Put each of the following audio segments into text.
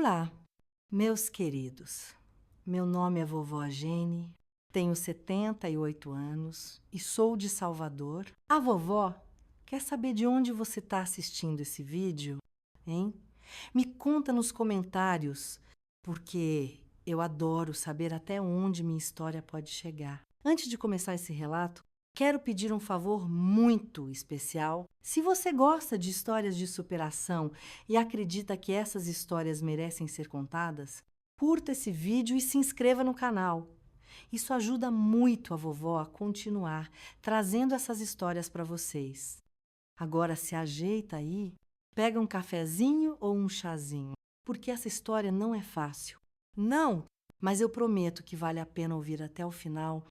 Olá, meus queridos. Meu nome é vovó Gene, tenho 78 anos e sou de Salvador. A vovó quer saber de onde você está assistindo esse vídeo, hein? Me conta nos comentários, porque eu adoro saber até onde minha história pode chegar. Antes de começar esse relato, quero pedir um favor muito especial. Se você gosta de histórias de superação e acredita que essas histórias merecem ser contadas, curta esse vídeo e se inscreva no canal. Isso ajuda muito a vovó a continuar trazendo essas histórias para vocês. Agora se ajeita aí, pega um cafezinho ou um chazinho, porque essa história não é fácil. Não, mas eu prometo que vale a pena ouvir até o final.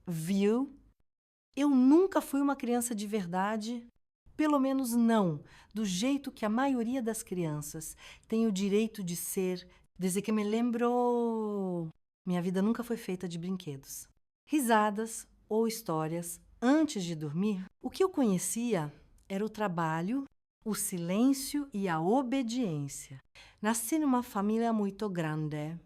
Viu? Eu nunca fui uma criança de verdade, pelo menos não, do jeito que a maioria das crianças tem o direito de ser, desde que me lembro. Minha vida nunca foi feita de brinquedos. Risadas ou histórias antes de dormir, o que eu conhecia era o trabalho, o silêncio e a obediência. Nasci numa família muito grande,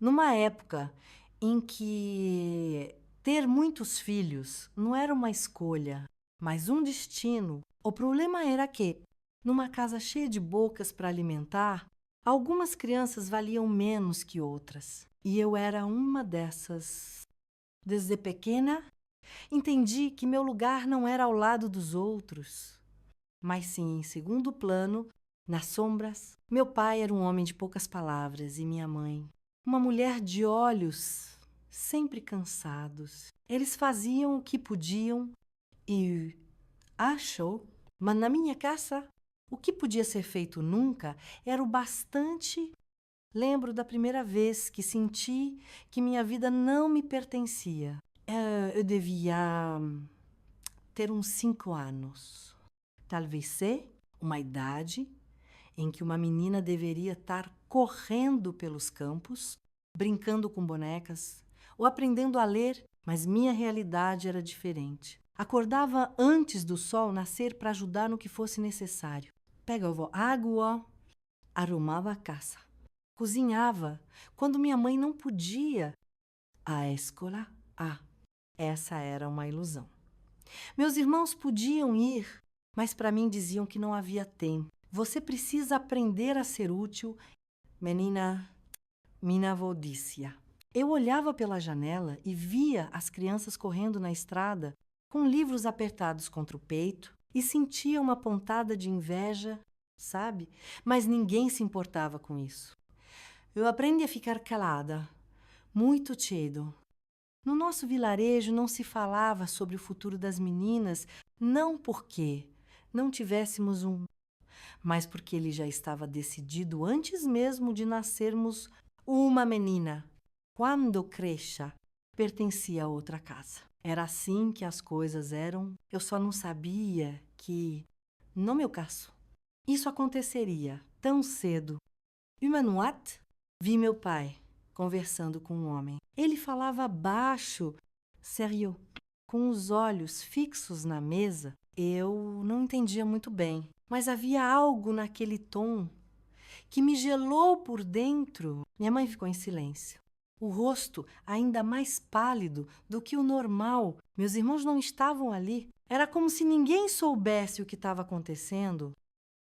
numa época em que ter muitos filhos não era uma escolha, mas um destino. O problema era que, numa casa cheia de bocas para alimentar, algumas crianças valiam menos que outras. E eu era uma dessas. Desde pequena, entendi que meu lugar não era ao lado dos outros, mas sim em segundo plano, nas sombras. Meu pai era um homem de poucas palavras e minha mãe, uma mulher de olhos sempre cansados. Eles faziam o que podiam e achou, mas na minha casa, o que podia ser feito nunca era o bastante. Lembro da primeira vez que senti que minha vida não me pertencia. Eu devia ter uns 5 anos. Talvez ser uma idade em que uma menina deveria estar correndo pelos campos, brincando com bonecas ou aprendendo a ler, mas minha realidade era diferente. Acordava antes do sol nascer para ajudar no que fosse necessário. Pegava água, arrumava a casa. Cozinhava quando minha mãe não podia. A escola, essa era uma ilusão. Meus irmãos podiam ir, mas para mim diziam que não havia tempo. Você precisa aprender a ser útil. Menina, minha avó dizia. Eu olhava pela janela e via as crianças correndo na estrada com livros apertados contra o peito e sentia uma pontada de inveja, sabe? Mas ninguém se importava com isso. Eu aprendi a ficar calada, muito cedo. No nosso vilarejo não se falava sobre o futuro das meninas, não porque não tivéssemos mas porque ele já estava decidido antes mesmo de nascermos uma menina. Quando cresça, pertencia a outra casa. Era assim que as coisas eram. Eu só não sabia que, no meu caso, isso aconteceria tão cedo. Humanuat? Vi meu pai conversando com um homem. Ele falava baixo, sério, com os olhos fixos na mesa. Eu não entendia muito bem, mas havia algo naquele tom que me gelou por dentro. Minha mãe ficou em silêncio, o rosto ainda mais pálido do que o normal. Meus irmãos não estavam ali. Era como se ninguém soubesse o que estava acontecendo.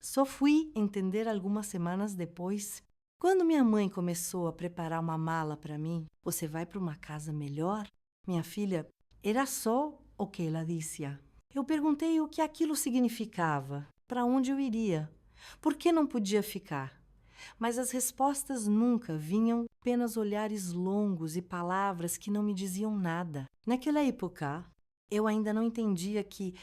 Só fui entender algumas semanas depois. Quando minha mãe começou a preparar uma mala para mim, você vai para uma casa melhor? Minha filha, era só o que ela dizia. Eu perguntei o que aquilo significava, para onde eu iria, por que não podia ficar. Mas as respostas nunca vinham, apenas olhares longos e palavras que não me diziam nada. Naquela época, eu ainda não entendia que,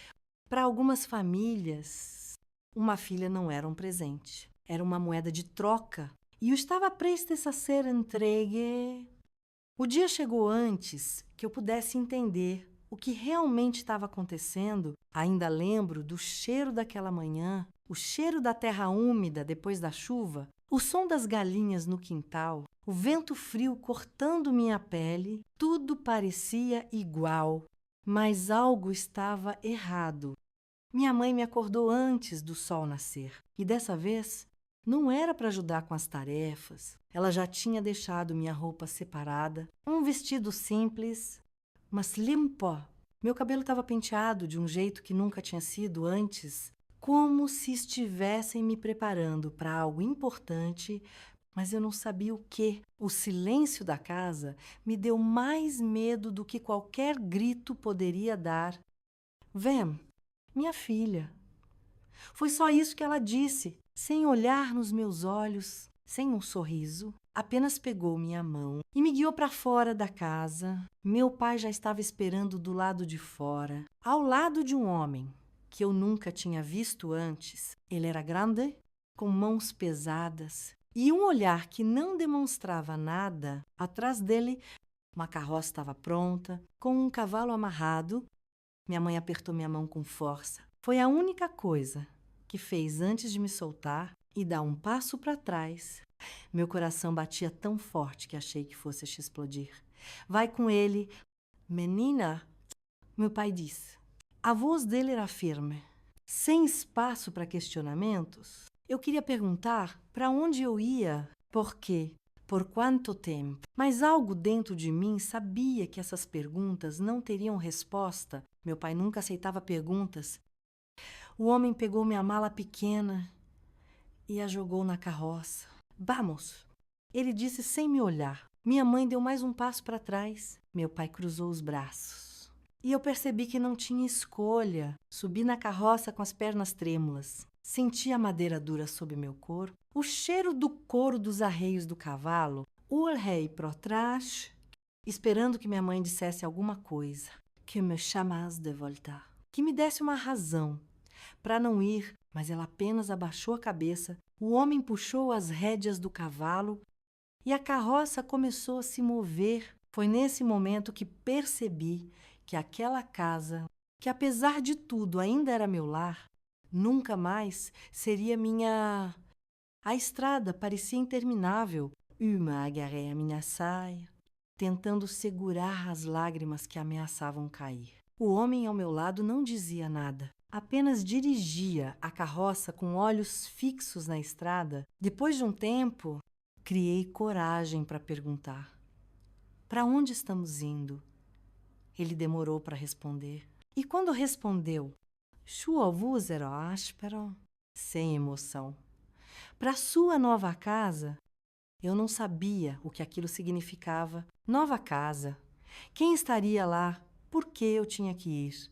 para algumas famílias, uma filha não era um presente, era uma moeda de troca. E eu estava prestes a ser entregue. O dia chegou antes que eu pudesse entender o que realmente estava acontecendo. Ainda lembro do cheiro daquela manhã, o cheiro da terra úmida depois da chuva, o som das galinhas no quintal, o vento frio cortando minha pele. Tudo parecia igual, mas algo estava errado. Minha mãe me acordou antes do sol nascer e dessa vez Não era para ajudar com as tarefas. Ela já tinha deixado minha roupa separada, um vestido simples, mas limpo. Meu cabelo estava penteado de um jeito que nunca tinha sido antes, como se estivessem me preparando para algo importante, mas eu não sabia o quê. O silêncio da casa me deu mais medo do que qualquer grito poderia dar. Vem, minha filha. Foi só isso que ela disse, sem olhar nos meus olhos, sem um sorriso. Apenas pegou minha mão e me guiou para fora da casa. Meu pai já estava esperando do lado de fora, ao lado de um homem que eu nunca tinha visto antes. Ele era grande, com mãos pesadas e um olhar que não demonstrava nada. Atrás dele, uma carroça estava pronta, com um cavalo amarrado. Minha mãe apertou minha mão com força. Foi a única coisa que fez antes de me soltar e dar um passo para trás. Meu coração batia tão forte que achei que fosse explodir. Vai com ele. Menina, meu pai disse. A voz dele era firme, sem espaço para questionamentos. Eu queria perguntar para onde eu ia, por quê, por quanto tempo. Mas algo dentro de mim sabia que essas perguntas não teriam resposta. Meu pai nunca aceitava perguntas. O homem pegou minha mala pequena e a jogou na carroça. Vamos! Ele disse sem me olhar. Minha mãe deu mais um passo para trás. Meu pai cruzou os braços. E eu percebi que não tinha escolha. Subi na carroça com as pernas trêmulas. Senti a madeira dura sob meu corpo, o cheiro do couro dos arreios do cavalo. Olhei para trás, esperando que minha mãe dissesse alguma coisa. Que me chamasse de voltar. Que me desse uma razão para não ir, mas ela apenas abaixou a cabeça. O homem puxou as rédeas do cavalo e a carroça começou a se mover. Foi nesse momento que percebi que aquela casa, que apesar de tudo ainda era meu lar, nunca mais seria minha... A estrada parecia interminável. Eu me agarrei à minha saia, tentando segurar as lágrimas que ameaçavam cair. O homem ao meu lado não dizia nada. Apenas dirigia a carroça com olhos fixos na estrada. Depois de um tempo, criei coragem para perguntar. Para onde estamos indo? Ele demorou para responder. E quando respondeu, sua voz era áspera, sem emoção. Para sua nova casa, eu não sabia o que aquilo significava. Nova casa. Quem estaria lá? Por que eu tinha que ir?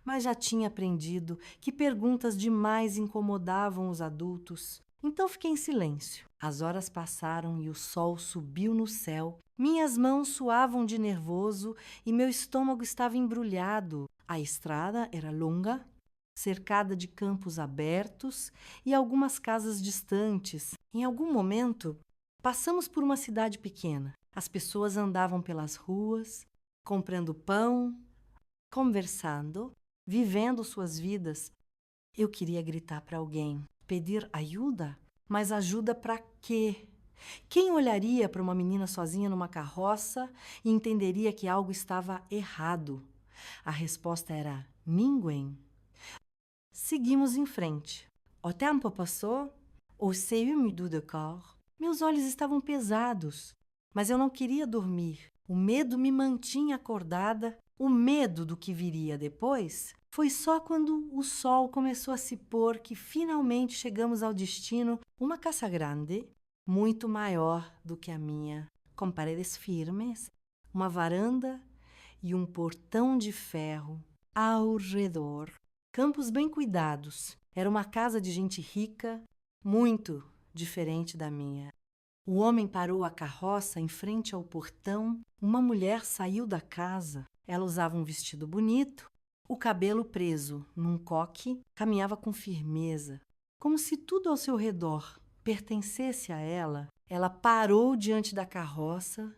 Mas já tinha aprendido que perguntas demais incomodavam os adultos. Então fiquei em silêncio. As horas passaram e o sol subiu no céu. Minhas mãos suavam de nervoso e meu estômago estava embrulhado. A estrada era longa, cercada de campos abertos e algumas casas distantes. Em algum momento, passamos por uma cidade pequena. As pessoas andavam pelas ruas, comprando pão, conversando, vivendo suas vidas. Eu queria gritar para alguém, pedir ajuda, mas ajuda para quê? Quem olharia para uma menina sozinha numa carroça e entenderia que algo estava errado? A resposta era ninguém. Seguimos em frente. O tempo passou, aussi úmido de corps. Meus olhos estavam pesados, mas eu não queria dormir. O medo me mantinha acordada. O medo do que viria depois foi só quando o sol começou a se pôr que finalmente chegamos ao destino, uma casa grande, muito maior do que a minha, com paredes firmes, uma varanda e um portão de ferro ao redor. Campos bem cuidados. Era uma casa de gente rica, muito diferente da minha. O homem parou a carroça em frente ao portão. Uma mulher saiu da casa. Ela usava um vestido bonito, o cabelo preso num coque, caminhava com firmeza, como se tudo ao seu redor pertencesse a ela. Ela parou diante da carroça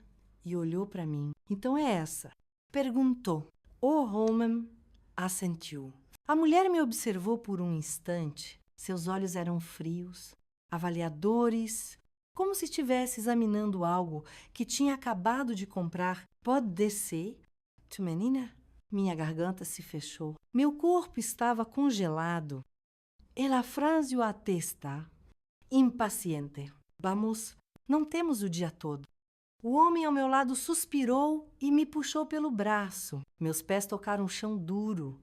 e olhou para mim. Então é essa. Perguntou. O homem assentiu. A mulher me observou por um instante. Seus olhos eram frios, avaliadores, como se estivesse examinando algo que tinha acabado de comprar. Pode descer? Tu, menina? Minha garganta se fechou. Meu corpo estava congelado. E a frase o atesta. impaciente. Vamos, não temos o dia todo. O homem ao meu lado suspirou e me puxou pelo braço. Meus pés tocaram o chão duro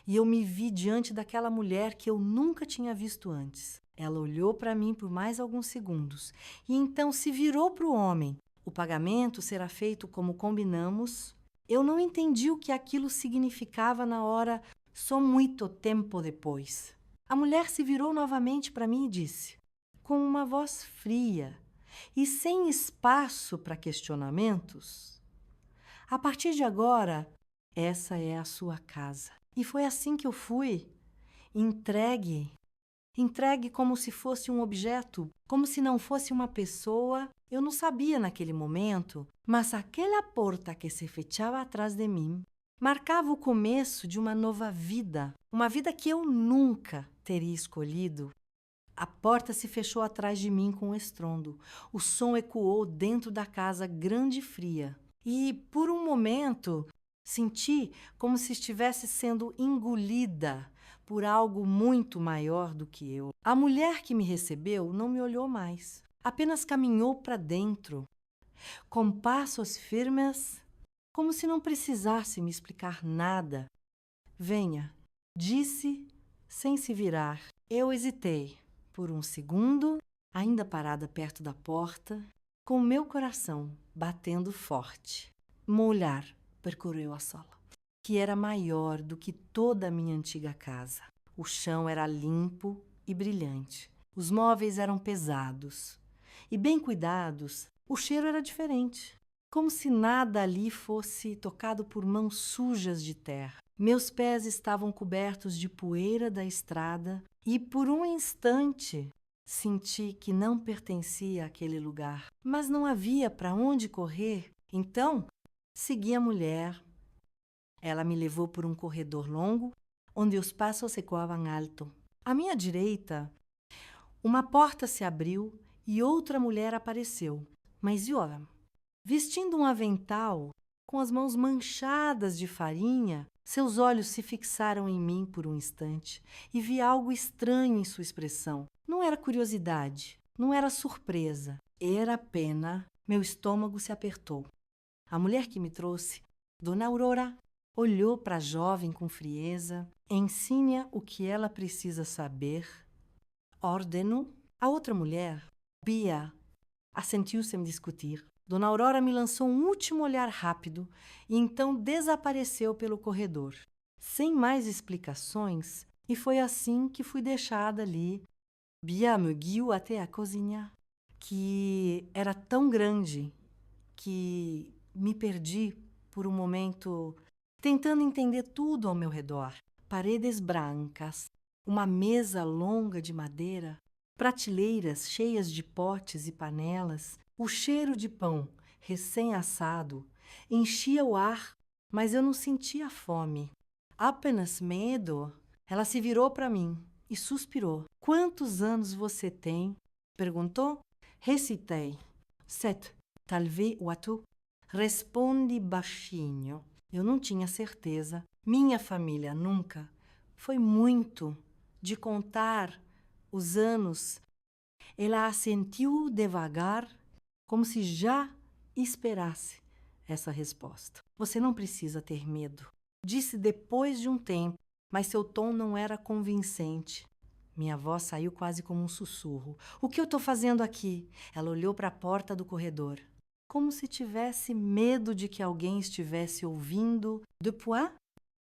e eu me vi diante daquela mulher que eu nunca tinha visto antes. Ela olhou para mim por mais alguns segundos e então se virou para o homem. O pagamento será feito como combinamos. Eu não entendi o que aquilo significava na hora, só muito tempo depois. A mulher se virou novamente para mim e disse, com uma voz fria e sem espaço para questionamentos, a partir de agora, essa é a sua casa. E foi assim que eu fui, entregue como se fosse um objeto, como se não fosse uma pessoa. Eu não sabia naquele momento, mas aquela porta que se fechava atrás de mim marcava o começo de uma nova vida, uma vida que eu nunca teria escolhido. A porta se fechou atrás de mim com um estrondo. O som ecoou dentro da casa grande e fria. E, por um momento, senti como se estivesse sendo engolida por algo muito maior do que eu. A mulher que me recebeu não me olhou mais. Apenas caminhou para dentro, com passos firmes, como se não precisasse me explicar nada. Venha, disse sem se virar. Eu hesitei. Por um segundo, ainda parada perto da porta, com o meu coração batendo forte. Meu olhar percorreu a sala, que era maior do que toda a minha antiga casa. O chão era limpo e brilhante. Os móveis eram pesados e bem cuidados. O cheiro era diferente, como se nada ali fosse tocado por mãos sujas de terra. Meus pés estavam cobertos de poeira da estrada e, por um instante, senti que não pertencia àquele lugar. Mas não havia para onde correr. Então, segui a mulher. Ela me levou por um corredor longo, onde os passos ecoavam alto. À minha direita, uma porta se abriu e outra mulher apareceu. Mas Yoram, vestindo um avental, com as mãos manchadas de farinha, seus olhos se fixaram em mim por um instante e vi algo estranho em sua expressão. Não era curiosidade, não era surpresa, era pena. Meu estômago se apertou. A mulher que me trouxe, Dona Aurora, olhou para a jovem com frieza. Ensine-a o que ela precisa saber. Ordeno. A outra mulher, Bia, assentiu sem discutir. Dona Aurora me lançou um último olhar rápido e então desapareceu pelo corredor, sem mais explicações, e foi assim que fui deixada ali. Bia me guiou até a cozinha, que era tão grande que me perdi por um momento, tentando entender tudo ao meu redor. Paredes brancas, uma mesa longa de madeira, prateleiras cheias de potes e panelas. O cheiro de pão recém-assado enchia o ar, mas eu não sentia fome. Apenas medo. Ela se virou para mim e suspirou. Quantos anos você tem? Perguntou. Recitei. 7. Talvez 8. Respondi baixinho. Eu não tinha certeza. Minha família nunca foi muito de contar os anos. Ela assentiu devagar, como se já esperasse essa resposta. Você não precisa ter medo, disse depois de um tempo, mas seu tom não era convincente. Minha voz saiu quase como um sussurro. O que eu estou fazendo aqui? Ela olhou para a porta do corredor, como se tivesse medo de que alguém estivesse ouvindo. Depois,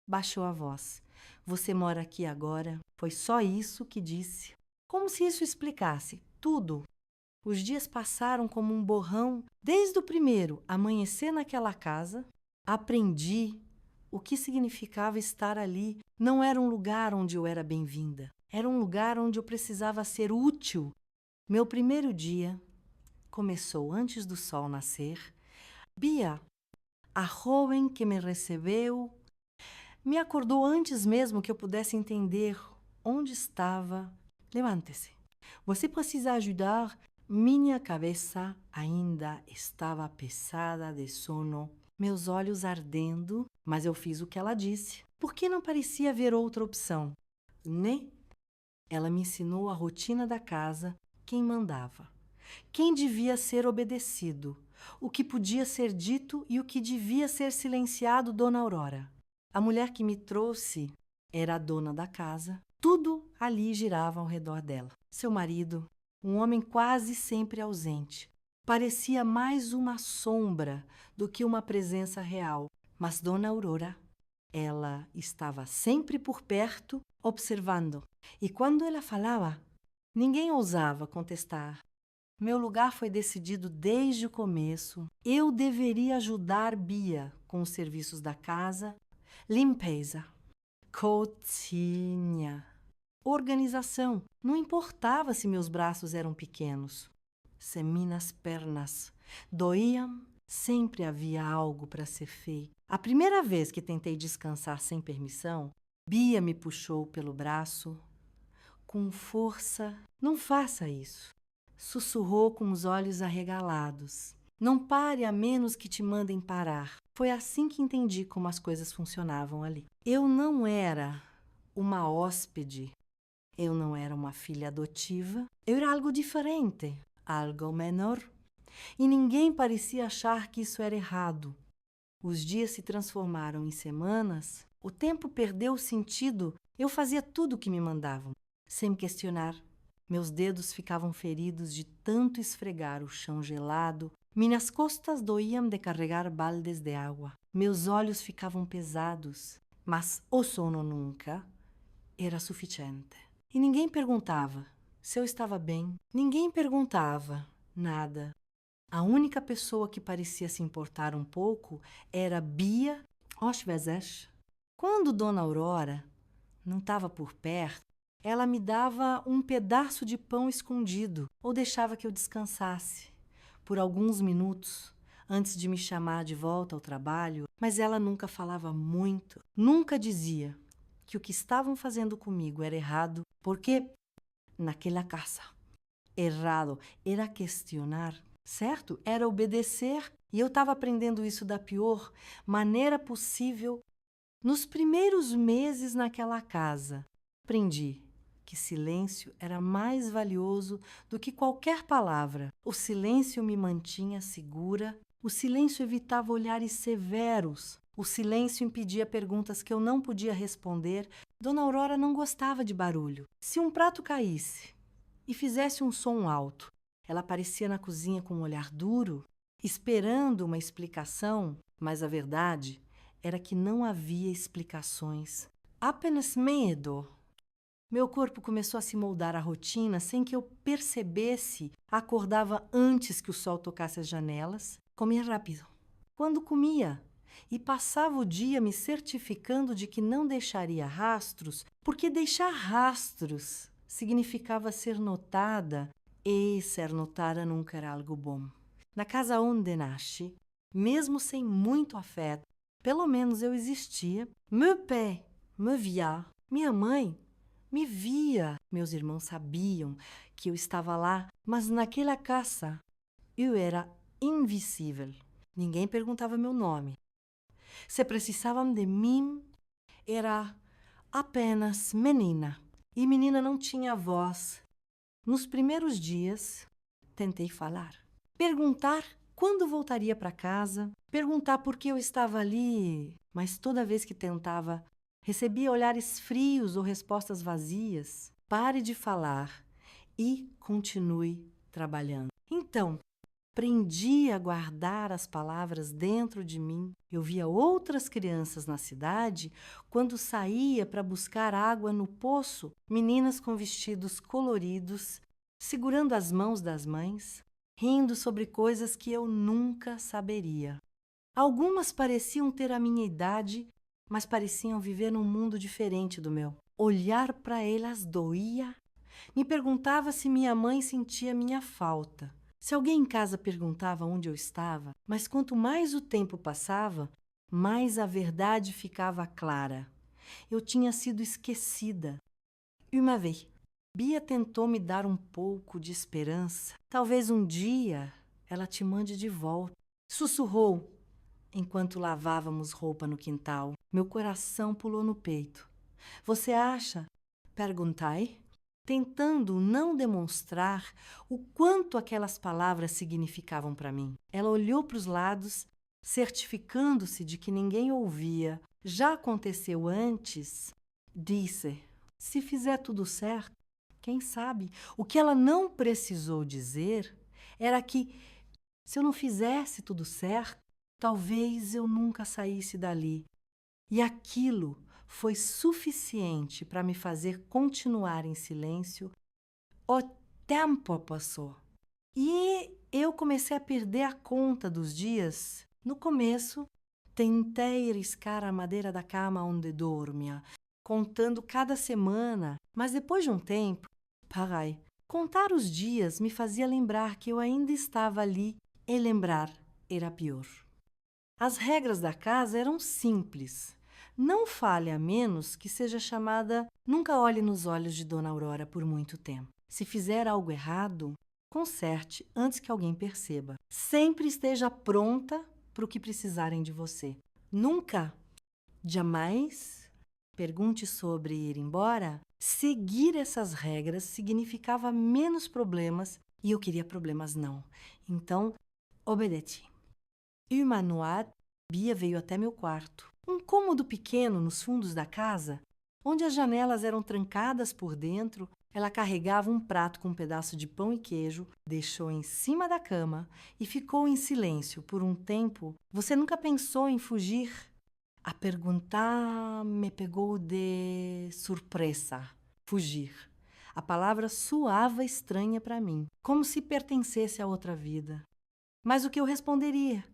baixou a voz. Você mora aqui agora? Foi só isso que disse. Como se isso explicasse tudo. Os dias passaram como um borrão. Desde o primeiro amanhecer naquela casa, aprendi o que significava estar ali. Não era um lugar onde eu era bem-vinda. Era um lugar onde eu precisava ser útil. Meu primeiro dia começou antes do sol nascer. Bia, a jovem que me recebeu, me acordou antes mesmo que eu pudesse entender onde estava. Levante-se. Você precisa ajudar. Minha cabeça ainda estava pesada de sono, meus olhos ardendo, mas eu fiz o que ela disse. Por que não parecia haver outra opção? Né? Ela me ensinou a rotina da casa, quem mandava, quem devia ser obedecido, o que podia ser dito e o que devia ser silenciado, Dona Aurora. A mulher que me trouxe era a dona da casa. Tudo ali girava ao redor dela. Seu marido, um homem quase sempre ausente, parecia mais uma sombra do que uma presença real. Mas Dona Aurora, ela estava sempre por perto, observando. E quando ela falava, ninguém ousava contestar. Meu lugar foi decidido desde o começo. Eu deveria ajudar Bia com os serviços da casa, limpeza, cozinha, organização. Não importava se meus braços eram pequenos. Se minhas pernas doíam, sempre havia algo para ser feito. A primeira vez que tentei descansar sem permissão, Bia me puxou pelo braço com força. Não faça isso. Sussurrou com os olhos arregalados. Não pare a menos que te mandem parar. Foi assim que entendi como as coisas funcionavam ali. Eu não era uma hóspede. Eu não era uma filha adotiva. Eu era algo diferente, algo menor. E ninguém parecia achar que isso era errado. Os dias se transformaram em semanas. O tempo perdeu o sentido. Eu fazia tudo o que me mandavam, sem questionar. Meus dedos ficavam feridos de tanto esfregar o chão gelado. Minhas costas doíam de carregar baldes de água. Meus olhos ficavam pesados. Mas o sono nunca era suficiente. E ninguém perguntava se eu estava bem. Ninguém perguntava nada. A única pessoa que parecia se importar um pouco era Bia, às vezes. Quando Dona Aurora não estava por perto, ela me dava um pedaço de pão escondido ou deixava que eu descansasse por alguns minutos antes de me chamar de volta ao trabalho, mas ela nunca falava muito, nunca dizia que o que estavam fazendo comigo era errado, porque naquela casa, errado era questionar, certo? Era obedecer, e eu estava aprendendo isso da pior maneira possível. Nos primeiros meses naquela casa, aprendi que silêncio era mais valioso do que qualquer palavra. O silêncio me mantinha segura, o silêncio evitava olhares severos, o silêncio impedia perguntas que eu não podia responder. Dona Aurora não gostava de barulho. Se um prato caísse e fizesse um som alto, ela aparecia na cozinha com um olhar duro, esperando uma explicação, mas a verdade era que não havia explicações. Apenas medo. Meu corpo começou a se moldar à rotina sem que eu percebesse. Acordava antes que o sol tocasse as janelas. Comia rápido. Quando comia, e passava o dia me certificando de que não deixaria rastros, porque deixar rastros significava ser notada, e ser notada nunca era algo bom. Na casa onde nasci, mesmo sem muito afeto, pelo menos eu existia. Meu pé me via. Minha mãe me via. Meus irmãos sabiam que eu estava lá, mas naquela casa eu era invisível. Ninguém perguntava meu nome. Se precisavam de mim, era apenas menina. E menina não tinha voz. Nos primeiros dias, tentei falar. Perguntar quando voltaria para casa. Perguntar por que eu estava ali. Mas toda vez que tentava, recebia olhares frios ou respostas vazias. Pare de falar e continue trabalhando. Então, aprendi a guardar as palavras dentro de mim. Eu via outras crianças na cidade quando saía para buscar água no poço, meninas com vestidos coloridos, segurando as mãos das mães, rindo sobre coisas que eu nunca saberia. Algumas pareciam ter a minha idade, mas pareciam viver num mundo diferente do meu. Olhar para elas doía. Me perguntava se minha mãe sentia minha falta. Se alguém em casa perguntava onde eu estava, mas quanto mais o tempo passava, mais a verdade ficava clara. Eu tinha sido esquecida. Uma vez, Bia tentou me dar um pouco de esperança. Talvez um dia ela te mande de volta. Sussurrou enquanto lavávamos roupa no quintal. Meu coração pulou no peito. Você acha? Perguntai. tentando não demonstrar o quanto aquelas palavras significavam para mim. Ela olhou para os lados, certificando-se de que ninguém ouvia. Já aconteceu antes, disse: se fizer tudo certo, quem sabe? O que ela não precisou dizer era que, se eu não fizesse tudo certo, talvez eu nunca saísse dali. E aquilo foi suficiente para me fazer continuar em silêncio. O tempo passou e eu comecei a perder a conta dos dias. No começo, tentei riscar a madeira da cama onde dormia, contando cada semana, mas depois de um tempo, parei. Contar os dias me fazia lembrar que eu ainda estava ali e lembrar era pior. As regras da casa eram simples. Não fale a menos que seja chamada nunca olhe nos olhos de Dona Aurora por muito tempo. Se fizer algo errado, conserte antes que alguém perceba. Sempre esteja pronta para o que precisarem de você. Nunca, jamais, pergunte sobre ir embora. Seguir essas regras significava menos problemas e eu queria problemas não. Então, obedeci. Uma noite, Bia veio até meu quarto. Um cômodo pequeno nos fundos da casa, onde as janelas eram trancadas por dentro. Ela carregava um prato com um pedaço de pão e queijo, deixou em cima da cama e ficou em silêncio por um tempo. Você nunca pensou em fugir? A pergunta me pegou de surpresa. Fugir. A palavra soava estranha para mim, como se pertencesse a outra vida. Mas o que eu responderia?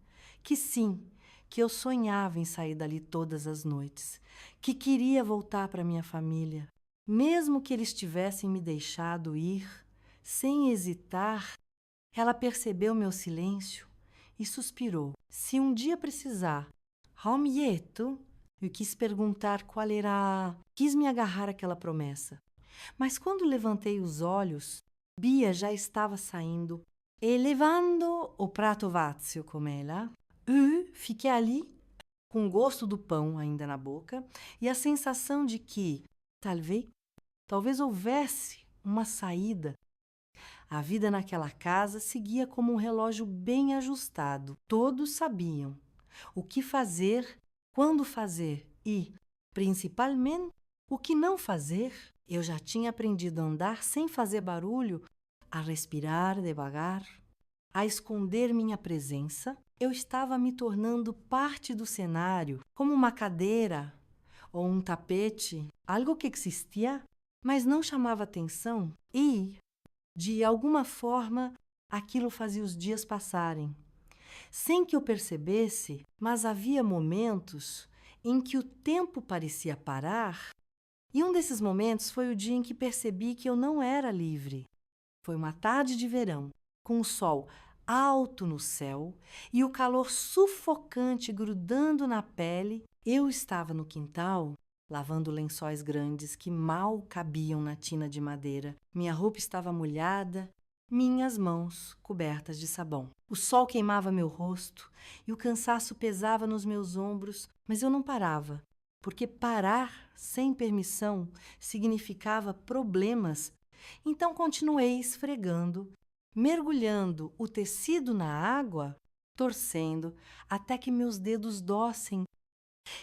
Que sim, que eu sonhava em sair dali todas as noites, que queria voltar para minha família. Mesmo que eles tivessem me deixado ir, sem hesitar, ela percebeu meu silêncio e suspirou. Se um dia precisar, Romieto, eu quis perguntar qual era. Quis me agarrar àquela promessa. Mas quando levantei os olhos, Bia já estava saindo e levando o prato vazio com ela. Fiquei ali, com o gosto do pão ainda na boca e a sensação de que, talvez houvesse uma saída. A vida naquela casa seguia como um relógio bem ajustado. Todos sabiam o que fazer, quando fazer e, principalmente, o que não fazer. Eu já tinha aprendido a andar sem fazer barulho, a respirar devagar, a esconder minha presença. Eu estava me tornando parte do cenário, como uma cadeira ou um tapete, algo que existia, mas não chamava atenção e, de alguma forma, aquilo fazia os dias passarem. Sem que eu percebesse, mas havia momentos em que o tempo parecia parar, e um desses momentos foi o dia em que percebi que eu não era livre. Foi uma tarde de verão, com o sol alto no céu e o calor sufocante grudando na pele. Eu estava no quintal, lavando lençóis grandes que mal cabiam na tina de madeira. Minha roupa estava molhada, minhas mãos cobertas de sabão. O sol queimava meu rosto e o cansaço pesava nos meus ombros, mas eu não parava, porque parar sem permissão significava problemas. Então continuei esfregando, mergulhando o tecido na água, torcendo até que meus dedos dossem.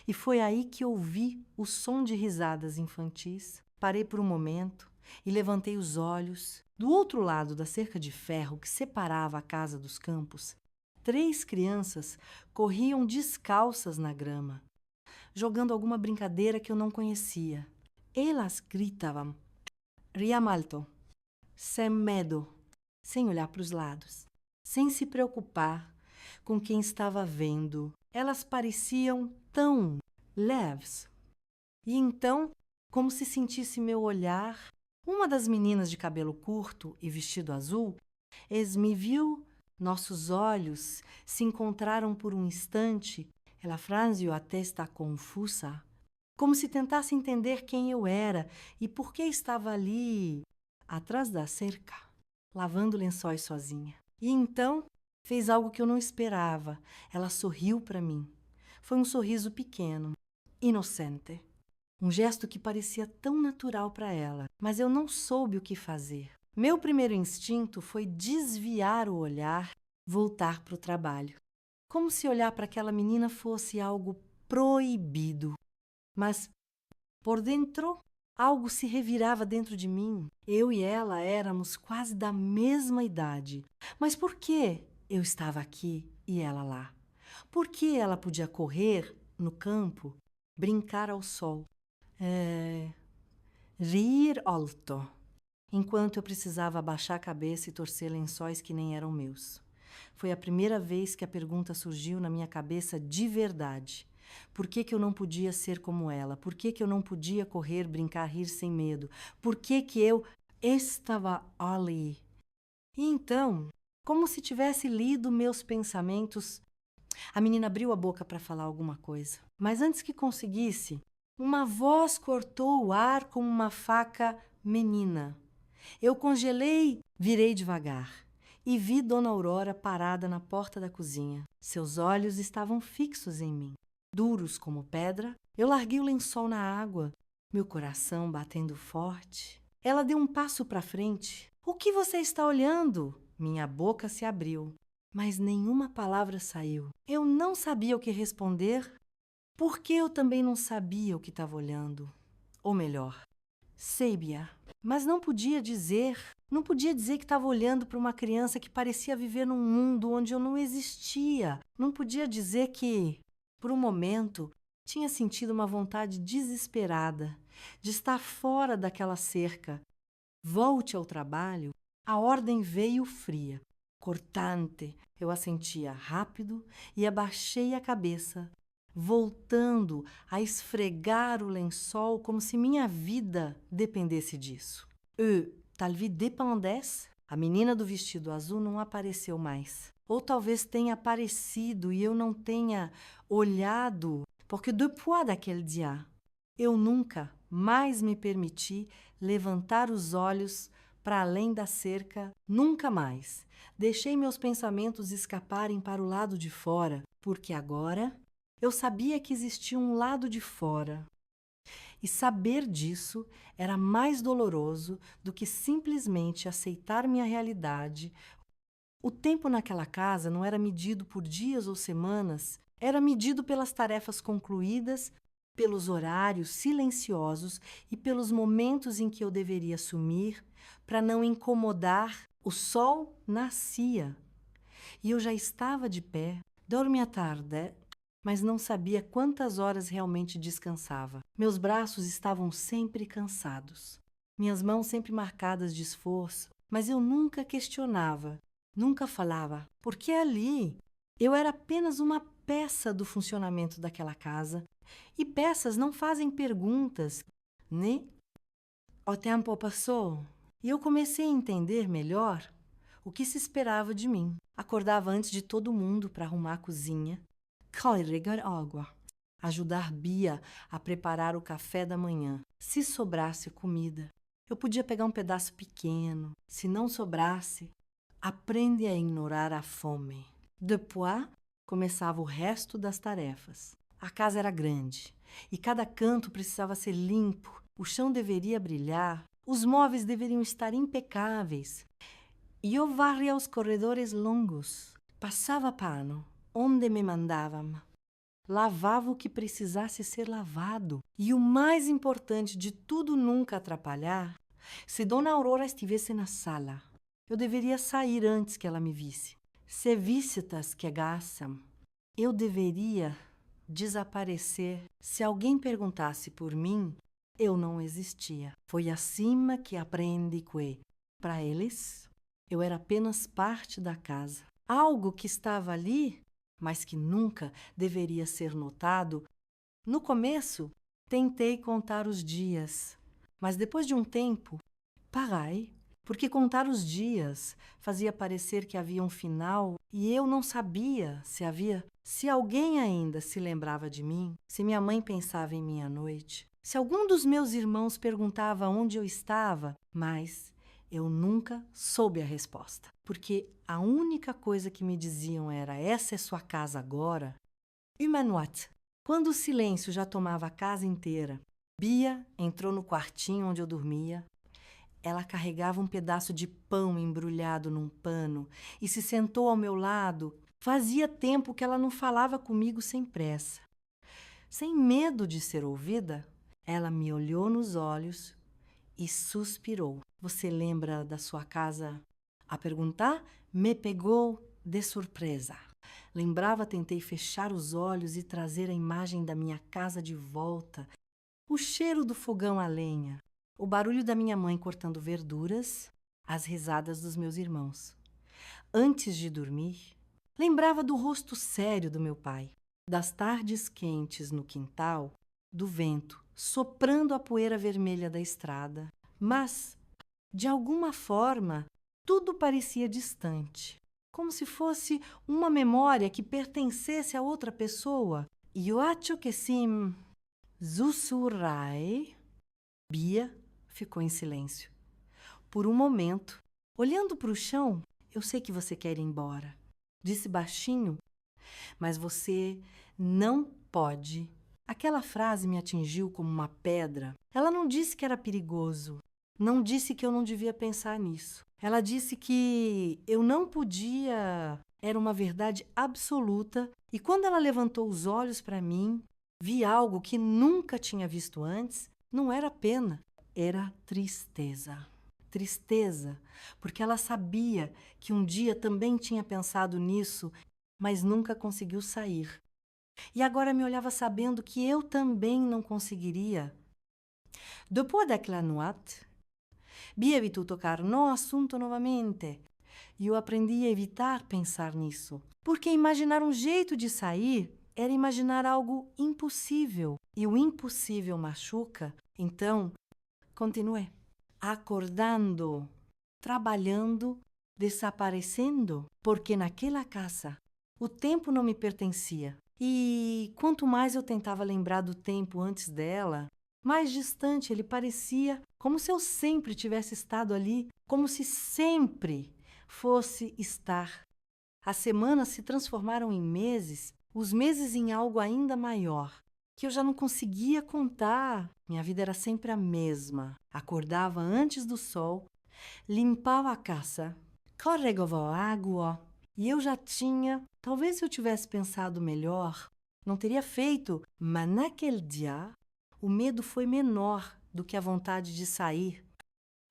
E foi aí que ouvi o som de risadas infantis. Parei por um momento e levantei os olhos. Do outro lado da cerca de ferro que separava a casa dos campos, 3 crianças corriam descalças na grama, jogando alguma brincadeira que eu não conhecia. Elas gritavam, riam alto, sem medo, sem olhar para os lados, sem se preocupar com quem estava vendo. Elas pareciam tão leves. E então, como se sentisse meu olhar, uma das meninas de cabelo curto e vestido azul, me viu, nossos olhos se encontraram por um instante. Ela franziu a testa confusa, como se tentasse entender quem eu era e por que estava ali, atrás da cerca, lavando lençóis sozinha. E então fez algo que eu não esperava. Ela sorriu para mim. Foi um sorriso pequeno, inocente. um gesto que parecia tão natural para ela, mas eu não soube o que fazer. Meu primeiro instinto foi desviar o olhar, voltar para o trabalho. Como se olhar para aquela menina fosse algo proibido. Mas, por dentro, algo se revirava dentro de mim. Eu e ela éramos quase da mesma idade. Mas por que eu estava aqui e ela lá? Por que ela podia correr no campo, brincar ao sol, rir alto, enquanto eu precisava abaixar a cabeça e torcer lençóis que nem eram meus? Foi a primeira vez que a pergunta surgiu na minha cabeça de verdade. Por que eu não podia ser como ela? Por que eu não podia correr, brincar, rir sem medo? Por que eu estava ali? E então, como se tivesse lido meus pensamentos, a menina abriu a boca para falar alguma coisa. Mas antes que conseguisse, uma voz cortou o ar como uma faca menina. Eu congelei, virei devagar e vi Dona Aurora parada na porta da cozinha. Seus olhos estavam fixos em mim, duros como pedra. Eu larguei o lençol na água, meu coração batendo forte. Ela deu um passo para frente. O que você está olhando? Minha boca se abriu, mas nenhuma palavra saiu. Eu não sabia o que responder, porque eu também não sabia o que estava olhando. Ou melhor, sabia, mas não podia dizer que estava olhando para uma criança que parecia viver num mundo onde eu não existia. Não podia dizer que, por um momento, tinha sentido uma vontade desesperada de estar fora daquela cerca. Volte ao trabalho. A ordem veio fria, cortante. Eu a sentia rápido e abaixei a cabeça, voltando a esfregar o lençol como se minha vida dependesse disso. Ta vie dépendesse? A menina do vestido azul não apareceu mais. Ou talvez tenha aparecido e eu não tenha olhado, porque depois daquele dia, eu nunca mais me permiti levantar os olhos para além da cerca, nunca mais. Deixei meus pensamentos escaparem para o lado de fora, porque agora eu sabia que existia um lado de fora. E saber disso era mais doloroso do que simplesmente aceitar minha realidade. O tempo naquela casa não era medido por dias ou semanas, era medido pelas tarefas concluídas, pelos horários silenciosos e pelos momentos em que eu deveria sumir para não incomodar. O sol nascia e eu já estava de pé, dormia tarde, mas não sabia quantas horas realmente descansava. Meus braços estavam sempre cansados, minhas mãos sempre marcadas de esforço, mas eu nunca questionava, nunca falava, porque ali eu era apenas uma peça do funcionamento daquela casa. E peças não fazem perguntas, né? O tempo passou e eu comecei a entender melhor o que se esperava de mim. Acordava antes de todo mundo para arrumar a cozinha, carregar água, ajudar Bia a preparar o café da manhã. Se sobrasse comida, eu podia pegar um pedaço pequeno. Se não sobrasse, aprende a ignorar a fome. Depois, começava o resto das tarefas. A casa era grande e cada canto precisava ser limpo, o chão deveria brilhar, os móveis deveriam estar impecáveis. E eu varria os corredores longos, passava pano onde me mandavam, lavava o que precisasse ser lavado. E o mais importante de tudo nunca atrapalhar, se Dona Aurora estivesse na sala, eu deveria sair antes que ela me visse. Se visitas chegassem, eu deveria desaparecer. Se alguém perguntasse por mim, eu não existia. Foi assim que aprendi que, para eles, eu era apenas parte da casa. Algo que estava ali, mas que nunca deveria ser notado. No começo, tentei contar os dias, mas depois de um tempo, parei, porque contar os dias fazia parecer que havia um final e eu não sabia se alguém ainda se lembrava de mim, se minha mãe pensava em mim à noite, se algum dos meus irmãos perguntava onde eu estava, mas eu nunca soube a resposta, porque a única coisa que me diziam era: essa é sua casa agora. Humanoite. Quando o silêncio já tomava a casa inteira Bia entrou no quartinho onde eu dormia. Ela carregava um pedaço de pão embrulhado num pano e se sentou ao meu lado. Fazia tempo que ela não falava comigo sem pressa. Sem medo de ser ouvida, ela me olhou nos olhos e suspirou. Você lembra da sua casa? A perguntar, me pegou de surpresa. Lembrava, tentei fechar os olhos e trazer a imagem da minha casa de volta. O cheiro do fogão a lenha, o barulho da minha mãe cortando verduras, as risadas dos meus irmãos. Antes de dormir, lembrava do rosto sério do meu pai, das tardes quentes no quintal, do vento soprando a poeira vermelha da estrada. Mas, de alguma forma, tudo parecia distante, como se fosse uma memória que pertencesse a outra pessoa. Eu acho que sim. Sussurrai. Bia ficou em silêncio. Por um momento, olhando para o chão, eu sei que você quer ir embora. Disse baixinho, mas você não pode. Aquela frase me atingiu como uma pedra. Ela não disse que era perigoso. Não disse que eu não devia pensar nisso. Ela disse que eu não podia. Era uma verdade absoluta. E quando ela levantou os olhos para mim, vi algo que nunca tinha visto antes. Não era pena, era tristeza. Tristeza, porque ela sabia que um dia também tinha pensado nisso, mas nunca conseguiu sair. E agora me olhava sabendo que eu também não conseguiria. Depois daquela noite, Bia evitou tocar no assunto novamente. E eu aprendi a evitar pensar nisso, porque imaginar um jeito de sair era imaginar algo impossível. E o impossível machuca. Então, continuei. Acordando, trabalhando, desaparecendo, porque naquela casa o tempo não me pertencia. E quanto mais eu tentava lembrar do tempo antes dela, mais distante ele parecia, como se eu sempre tivesse estado ali, como se sempre fosse estar. As semanas se transformaram em meses, os meses em algo ainda maior, que eu já não conseguia contar. Minha vida era sempre a mesma. Acordava antes do sol, limpava a casa, carregava água, e eu já tinha, talvez se eu tivesse pensado melhor, não teria feito, mas naquele dia o medo foi menor do que a vontade de sair.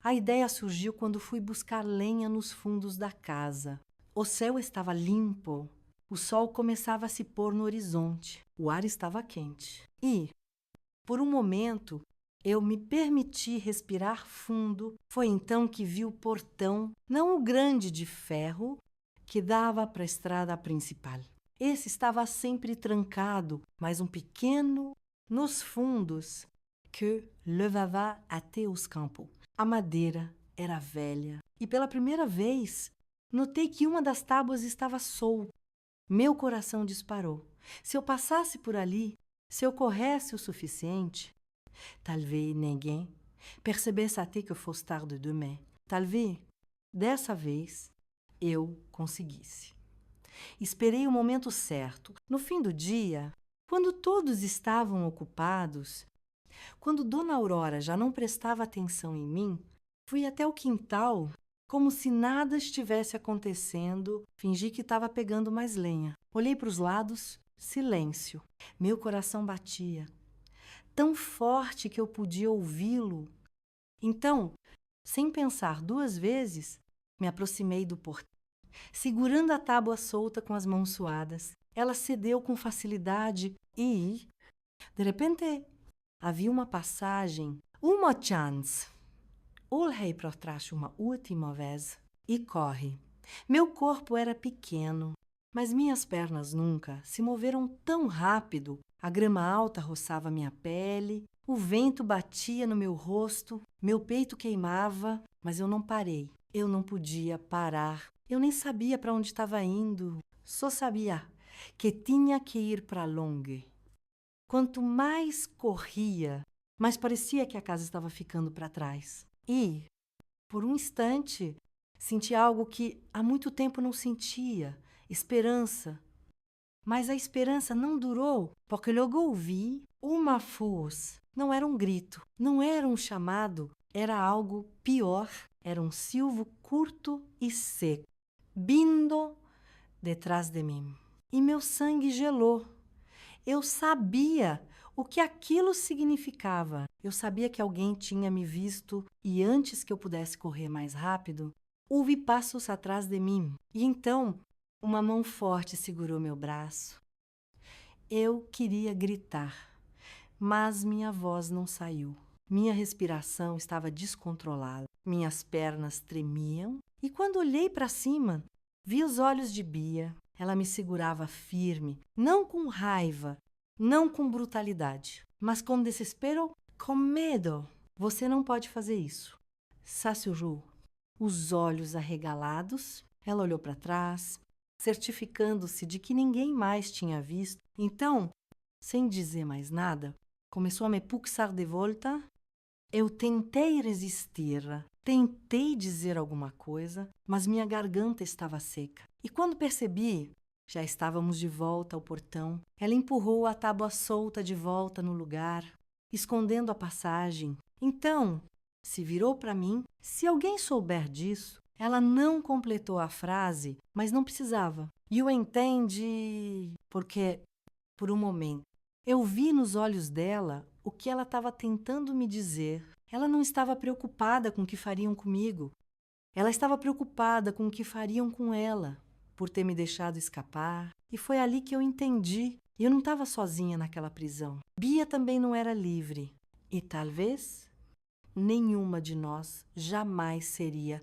A ideia surgiu quando fui buscar lenha nos fundos da casa. O céu estava limpo, o sol começava a se pôr no horizonte, o ar estava quente. E, por um momento, eu me permiti respirar fundo. Foi então que vi o portão, não o grande de ferro, que dava para a estrada principal. Esse estava sempre trancado, mas um pequeno nos fundos que levava até os campos. A madeira era velha e pela primeira vez notei que uma das tábuas estava solta. Meu coração disparou. Se eu passasse por ali, se eu corresse o suficiente, talvez ninguém percebesse até que eu fosse tarde demain. Talvez, dessa vez, eu conseguisse. Esperei o momento certo. No fim do dia, quando todos estavam ocupados, quando Dona Aurora já não prestava atenção em mim, fui até o quintal, como se nada estivesse acontecendo, fingi que estava pegando mais lenha. Olhei para os lados, silêncio. Meu coração batia, tão forte que eu podia ouvi-lo. Então, sem pensar duas vezes, me aproximei do portão, segurando a tábua solta com as mãos suadas. Ela cedeu com facilidade e, de repente, havia uma passagem, uma chance. Olhei para trás uma última vez e corre. Meu corpo era pequeno, mas minhas pernas nunca se moveram tão rápido. A grama alta roçava minha pele, o vento batia no meu rosto, meu peito queimava, mas eu não parei. Eu não podia parar. Eu nem sabia para onde estava indo. Só sabia que tinha que ir para longe. Quanto mais corria, mais parecia que a casa estava ficando para trás. E, por um instante, senti algo que há muito tempo não sentia, esperança. Mas a esperança não durou, porque logo ouvi Uma foz não era um grito, não era um chamado, era algo pior. Era um silvo curto e seco, vindo detrás de mim. E meu sangue gelou. Eu sabia o que aquilo significava. Eu sabia que alguém tinha me visto e antes que eu pudesse correr mais rápido, ouvi passos atrás de mim. E então, uma mão forte segurou meu braço. Eu queria gritar, mas minha voz não saiu. Minha respiração estava descontrolada. Minhas pernas tremiam e quando olhei para cima, vi os olhos de Bia. Ela me segurava firme, não com raiva, não com brutalidade, mas com desespero, com medo. Você não pode fazer isso. Sussurrou. Os olhos arregalados, ela olhou para trás, certificando-se de que ninguém mais tinha visto. Então, sem dizer mais nada, começou a me puxar de volta. Eu tentei resistir, tentei dizer alguma coisa, mas minha garganta estava seca. E quando percebi, já estávamos de volta ao portão. Ela empurrou a tábua solta de volta no lugar, escondendo a passagem. Então, se virou para mim. Se alguém souber disso, ela não completou a frase, mas não precisava. E eu entendi porque, por um momento, eu vi nos olhos dela o que ela estava tentando me dizer. Ela não estava preocupada com o que fariam comigo. Ela estava preocupada com o que fariam com ela, por ter me deixado escapar. E foi ali que eu entendi. Eu não estava sozinha naquela prisão. Bia também não era livre. E talvez nenhuma de nós jamais seria.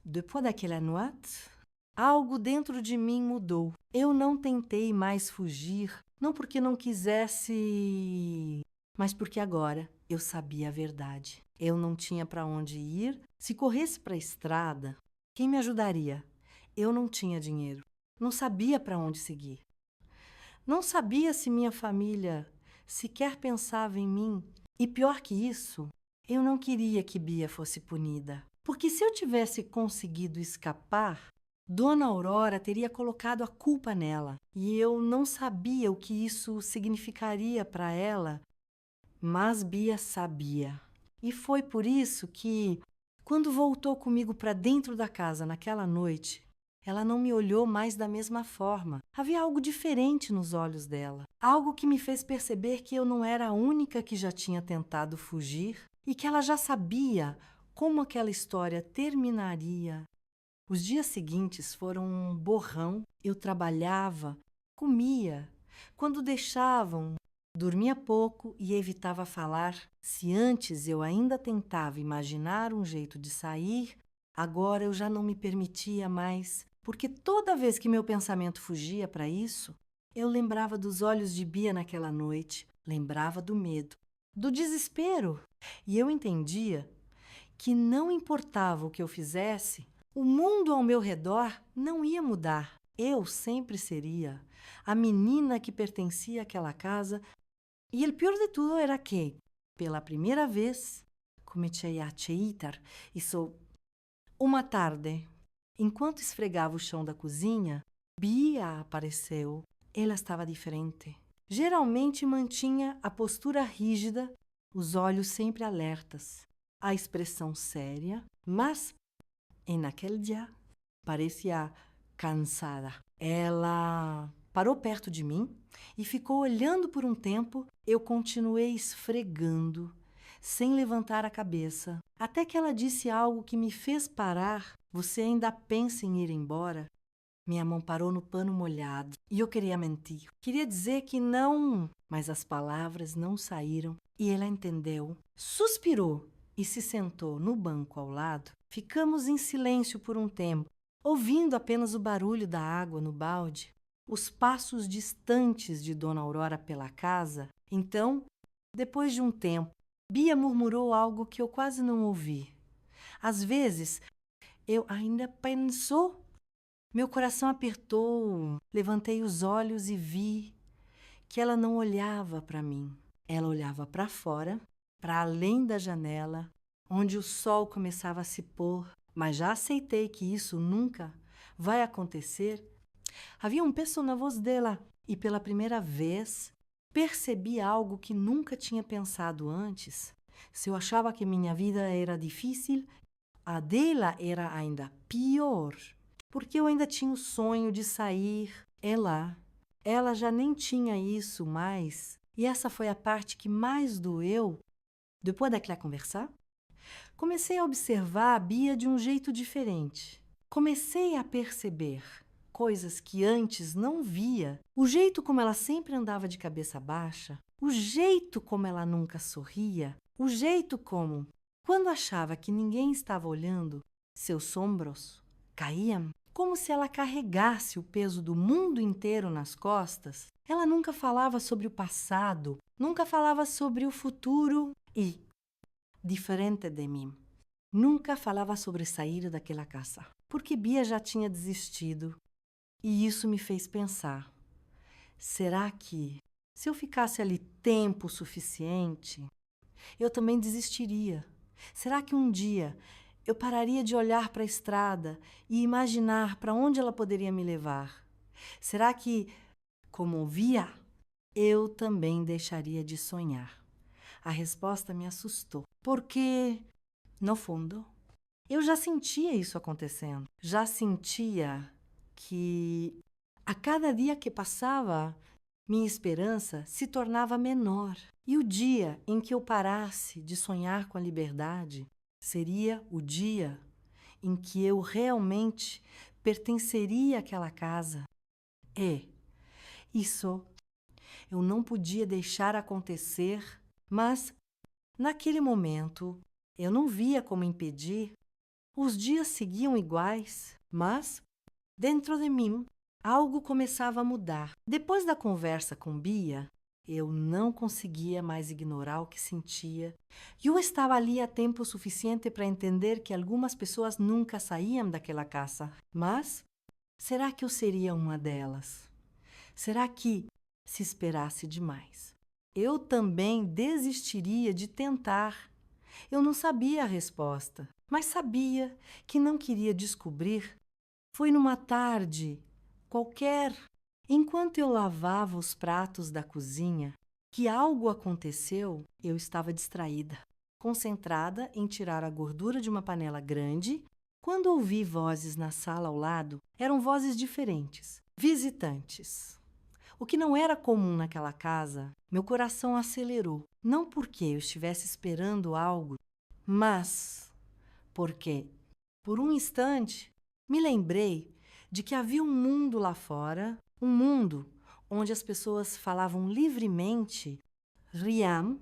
Depois daquela noite, algo dentro de mim mudou. Eu não tentei mais fugir, não porque não quisesse, mas porque agora eu sabia a verdade. Eu não tinha para onde ir. Se corresse para a estrada, quem me ajudaria? Eu não tinha dinheiro. Não sabia para onde seguir. Não sabia se minha família sequer pensava em mim. E pior que isso, eu não queria que Bia fosse punida. Porque se eu tivesse conseguido escapar, Dona Aurora teria colocado a culpa nela. E eu não sabia o que isso significaria para ela, mas Bia sabia. E foi por isso que, quando voltou comigo para dentro da casa naquela noite, ela não me olhou mais da mesma forma. Havia algo diferente nos olhos dela. Algo que me fez perceber que eu não era a única que já tinha tentado fugir e que ela já sabia como aquela história terminaria. Os dias seguintes foram um borrão. Eu trabalhava, comia. Quando deixavam, dormia pouco e evitava falar. Se antes eu ainda tentava imaginar um jeito de sair, agora eu já não me permitia mais, porque toda vez que meu pensamento fugia para isso, eu lembrava dos olhos de Bia naquela noite, lembrava do medo, do desespero. E eu entendia que não importava o que eu fizesse, o mundo ao meu redor não ia mudar. Eu sempre seria a menina que pertencia àquela casa. E o pior de tudo era que, pela primeira vez, comecei a aceitar isso. Uma tarde, enquanto esfregava o chão da cozinha, Bia apareceu. Ela estava diferente. Geralmente mantinha a postura rígida, os olhos sempre alertas, a expressão séria, mas, naquele dia, parecia cansada. Ela parou perto de mim e ficou olhando por um tempo. Eu continuei esfregando, sem levantar a cabeça, até que ela disse algo que me fez parar. Você ainda pensa em ir embora? Minha mão parou no pano molhado e eu queria mentir. Queria dizer que não, mas as palavras não saíram e ela entendeu. Suspirou e se sentou no banco ao lado. Ficamos em silêncio por um tempo, ouvindo apenas o barulho da água no balde, os passos distantes de Dona Aurora pela casa. Então, depois de um tempo, Bia murmurou algo que eu quase não ouvi. Às vezes, eu ainda pensou. Meu coração apertou, levantei os olhos e vi que ela não olhava para mim. Ela olhava para fora, para além da janela, onde o sol começava a se pôr. Mas já aceitei que isso nunca vai acontecer. Havia um peso na voz dela e pela primeira vez percebi algo que nunca tinha pensado antes. Se eu achava que minha vida era difícil, a dela era ainda pior, porque eu ainda tinha o sonho de sair. Ela já nem tinha isso mais. E essa foi a parte que mais doeu. Depois daquela conversa, comecei a observar a Bia de um jeito diferente. Comecei a perceber coisas que antes não via. O jeito como ela sempre andava de cabeça baixa, o jeito como ela nunca sorria, o jeito como, quando achava que ninguém estava olhando, seus ombros caíam, como se ela carregasse o peso do mundo inteiro nas costas. Ela nunca falava sobre o passado, nunca falava sobre o futuro e, diferente de mim, nunca falava sobre sair daquela casa, porque Bia já tinha desistido. E isso me fez pensar, será que, se eu ficasse ali tempo suficiente, eu também desistiria? Será que um dia eu pararia de olhar para a estrada e imaginar para onde ela poderia me levar? Será que, como via, eu também deixaria de sonhar? A resposta me assustou, porque, no fundo, eu já sentia isso acontecendo. Já sentia que, a cada dia que passava, minha esperança se tornava menor. E o dia em que eu parasse de sonhar com a liberdade seria o dia em que eu realmente pertenceria àquela casa. Isso eu não podia deixar acontecer, mas, naquele momento, eu não via como impedir. Os dias seguiam iguais, mas, dentro de mim, algo começava a mudar. Depois da conversa com Bia, eu não conseguia mais ignorar o que sentia. Eu estava ali há tempo suficiente para entender que algumas pessoas nunca saíam daquela casa. Mas, será que eu seria uma delas? Será que, se esperasse demais, eu também desistiria de tentar? Eu não sabia a resposta, mas sabia que não queria descobrir. Foi numa tarde qualquer, enquanto eu lavava os pratos da cozinha, que algo aconteceu. Eu estava distraída, concentrada em tirar a gordura de uma panela grande, quando ouvi vozes na sala ao lado. Eram vozes diferentes, visitantes. O que não era comum naquela casa. Meu coração acelerou, não porque eu estivesse esperando algo, mas porque, por um instante, me lembrei de que havia um mundo lá fora, um mundo onde as pessoas falavam livremente, riam,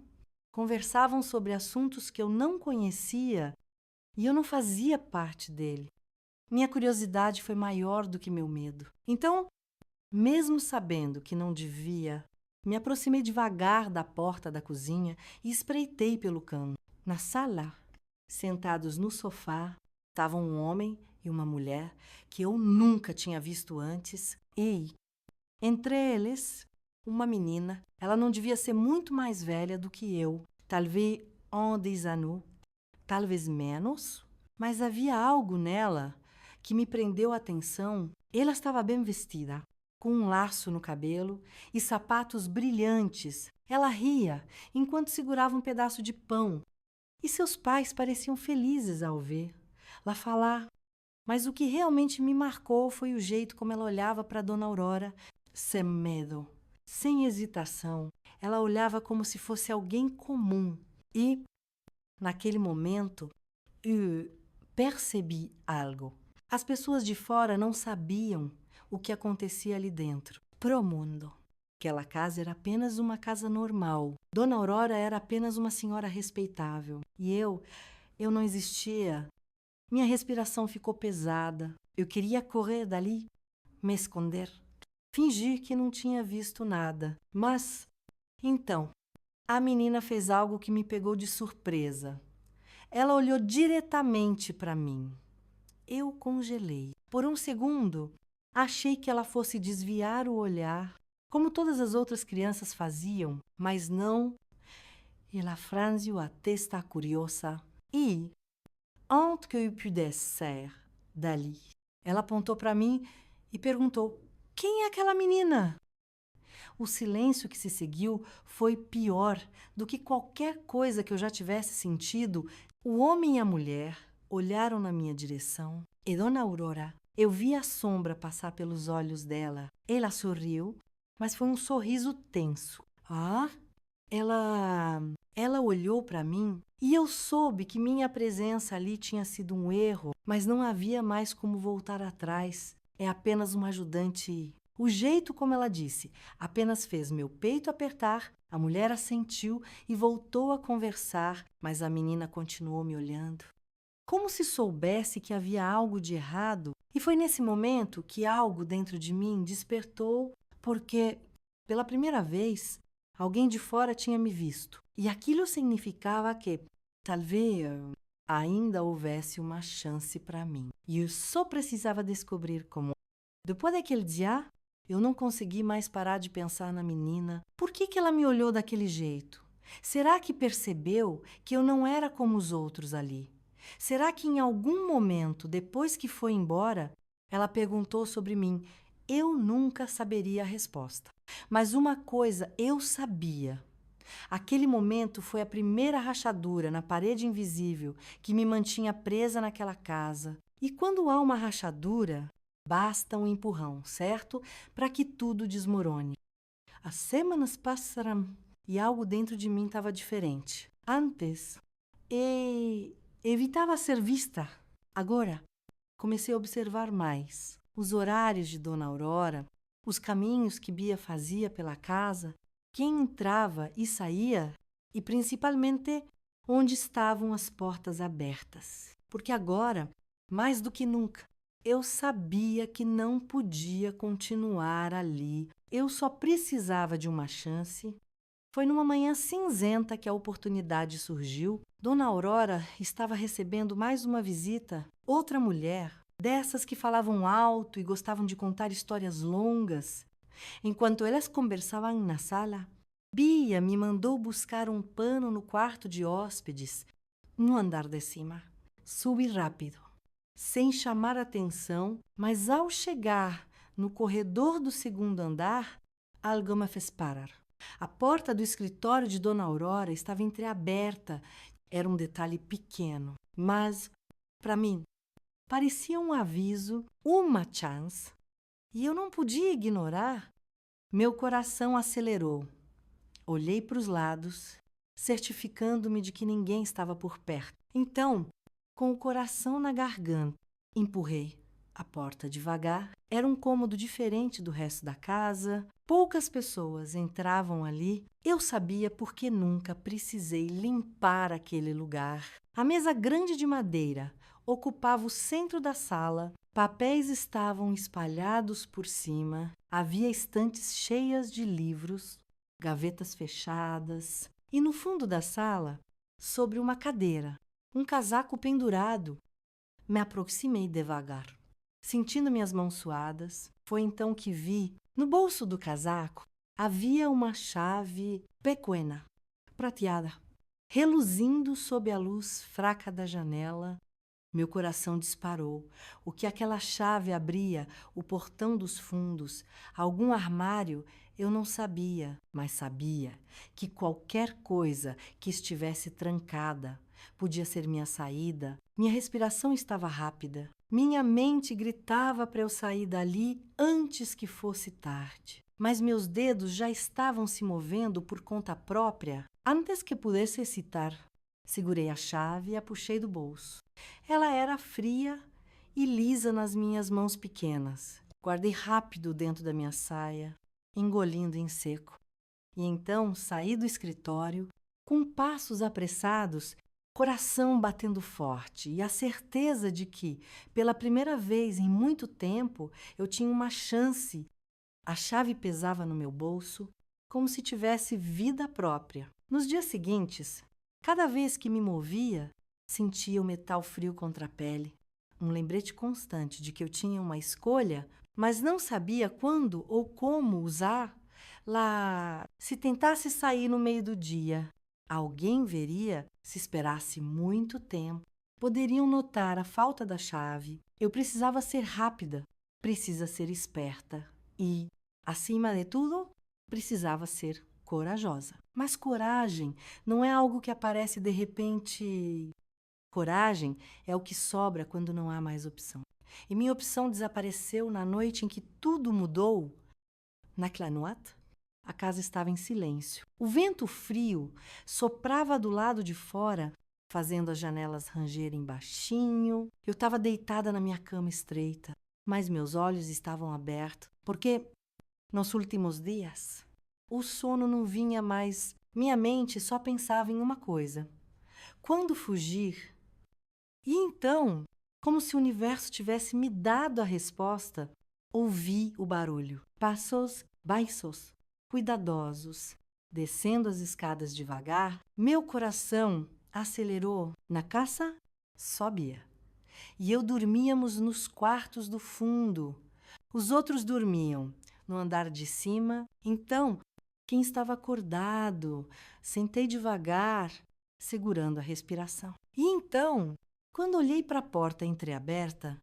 conversavam sobre assuntos que eu não conhecia e eu não fazia parte dele. Minha curiosidade foi maior do que meu medo. Então, mesmo sabendo que não devia, me aproximei devagar da porta da cozinha e espreitei pelo cano. Na sala, sentados no sofá, estavam um homem e uma mulher que eu nunca tinha visto antes e, entre eles, uma menina. Ela não devia ser muito mais velha do que eu, talvez 10 anos, talvez menos, mas havia algo nela que me prendeu a atenção. Ela estava bem vestida, com um laço no cabelo e sapatos brilhantes. Ela ria enquanto segurava um pedaço de pão. E seus pais pareciam felizes ao ver-la falar. Mas o que realmente me marcou foi o jeito como ela olhava para Dona Aurora, sem medo, sem hesitação. Ela olhava como se fosse alguém comum. E, naquele momento, eu percebi algo. As pessoas de fora não sabiam o que acontecia ali dentro. Pro mundo. Aquela casa era apenas uma casa normal. Dona Aurora era apenas uma senhora respeitável. E eu não existia. Minha respiração ficou pesada. Eu queria correr dali, me esconder, fingir que não tinha visto nada. Mas, então, a menina fez algo que me pegou de surpresa. Ela olhou diretamente para mim. Eu congelei. Por um segundo, achei que ela fosse desviar o olhar, como todas as outras crianças faziam, mas não. Ela franziu a testa curiosa e, antes que eu pudesse sair dali, ela apontou para mim e perguntou: quem é aquela menina? O silêncio que se seguiu foi pior do que qualquer coisa que eu já tivesse sentido. O homem e a mulher olharam na minha direção e Dona Aurora, eu vi a sombra passar pelos olhos dela. Ela sorriu, mas foi um sorriso tenso. Ah? Ela olhou para mim e eu soube que minha presença ali tinha sido um erro, mas não havia mais como voltar atrás. É apenas uma ajudante. O jeito como ela disse apenas fez meu peito apertar. A mulher assentiu e voltou a conversar, mas a menina continuou me olhando, como se soubesse que havia algo de errado. E foi nesse momento que algo dentro de mim despertou, porque, pela primeira vez, alguém de fora tinha me visto. E aquilo significava que, talvez, ainda houvesse uma chance para mim. E eu só precisava descobrir como. Depois daquele dia, eu não consegui mais parar de pensar na menina. Por que ela me olhou daquele jeito? Será que percebeu que eu não era como os outros ali? Será que em algum momento, depois que foi embora, ela perguntou sobre mim? Eu nunca saberia a resposta. Mas uma coisa eu sabia. Aquele momento foi a primeira rachadura na parede invisível que me mantinha presa naquela casa. E quando há uma rachadura, basta um empurrão, certo? Para que tudo desmorone. As semanas passaram e algo dentro de mim estava diferente. Antes, evitava ser vista. Agora, comecei a observar mais os horários de Dona Aurora, os caminhos que Bia fazia pela casa, quem entrava e saía e, principalmente, onde estavam as portas abertas. Porque agora, mais do que nunca, eu sabia que não podia continuar ali. Eu só precisava de uma chance. Foi numa manhã cinzenta que a oportunidade surgiu. Dona Aurora estava recebendo mais uma visita. Outra mulher, dessas que falavam alto e gostavam de contar histórias longas. Enquanto elas conversavam na sala, Bia me mandou buscar um pano no quarto de hóspedes, no andar de cima. Subi rápido, sem chamar atenção, mas ao chegar no corredor do segundo andar, algo me fez parar. A porta do escritório de Dona Aurora estava entreaberta. Era um detalhe pequeno, mas, para mim, parecia um aviso, uma chance. E eu não podia ignorar. Meu coração acelerou. Olhei para os lados, certificando-me de que ninguém estava por perto. Então, com o coração na garganta, empurrei a porta devagar. Era um cômodo diferente do resto da casa. Poucas pessoas entravam ali. Eu sabia porque nunca precisei limpar aquele lugar. A mesa grande de madeira ocupava o centro da sala. Papéis estavam espalhados por cima. Havia estantes cheias de livros, gavetas fechadas. E no fundo da sala, sobre uma cadeira, um casaco pendurado. Me aproximei devagar, sentindo minhas mãos suadas. Foi então que vi, no bolso do casaco, havia uma chave pequena, prateada, reluzindo sob a luz fraca da janela. Meu coração disparou. O que aquela chave abria? O portão dos fundos? Algum armário? Eu não sabia, mas sabia que qualquer coisa que estivesse trancada podia ser minha saída. Minha respiração estava rápida. Minha mente gritava para eu sair dali antes que fosse tarde. Mas meus dedos já estavam se movendo por conta própria antes que pudesse excitar. Segurei a chave e a puxei do bolso. Ela era fria e lisa nas minhas mãos pequenas. Guardei rápido dentro da minha saia, engolindo em seco. E então saí do escritório com passos apressados, coração batendo forte e a certeza de que, pela primeira vez em muito tempo, eu tinha uma chance. A chave pesava no meu bolso como se tivesse vida própria. Nos dias seguintes, cada vez que me movia, sentia o metal frio contra a pele. Um lembrete constante de que eu tinha uma escolha, mas não sabia quando ou como usar. Lá, se tentasse sair no meio do dia, alguém veria se esperasse muito tempo. Poderiam notar a falta da chave. Eu precisava ser rápida, precisa ser esperta e, acima de tudo, precisava ser corajosa. Mas coragem não é algo que aparece de repente. Coragem é o que sobra quando não há mais opção. E minha opção desapareceu na noite em que tudo mudou. Naquela noite, a casa estava em silêncio. O vento frio soprava do lado de fora, fazendo as janelas rangerem baixinho. Eu estava deitada na minha cama estreita, mas meus olhos estavam abertos, porque nos últimos dias o sono não vinha mais. Minha mente só pensava em uma coisa: quando fugir? E então, como se o universo tivesse me dado a resposta, ouvi o barulho. Passos baixos, cuidadosos. Descendo as escadas devagar, meu coração acelerou. Na casa, sobia. E eu dormíamos nos quartos do fundo. Os outros dormiam no andar de cima. Então, quem estava acordado, sentei devagar, segurando a respiração. E então, quando olhei para a porta entreaberta,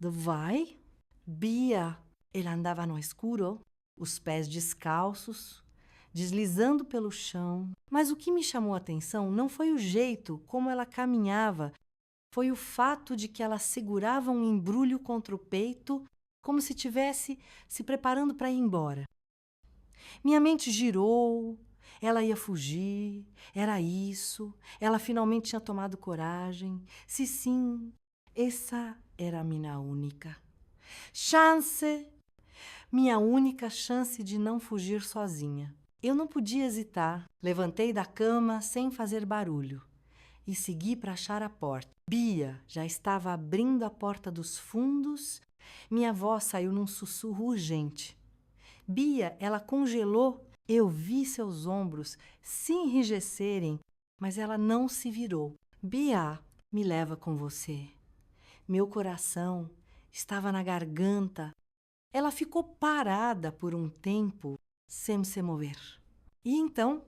vai, Bia, ela andava no escuro, os pés descalços, deslizando pelo chão. Mas o que me chamou a atenção não foi o jeito como ela caminhava, foi o fato de que ela segurava um embrulho contra o peito, como se estivesse se preparando para ir embora. Minha mente girou, ela ia fugir, era isso, ela finalmente tinha tomado coragem. Se sim, essa era a minha única chance, minha única chance de não fugir sozinha. Eu não podia hesitar. Levantei da cama sem fazer barulho e segui para achar a porta. Bia já estava abrindo a porta dos fundos. Minha voz saiu num sussurro urgente. Bia, ela congelou. Eu vi seus ombros se enrijecerem, mas ela não se virou. Bia, me leva com você. Meu coração estava na garganta. Ela ficou parada por um tempo, sem se mover. E então,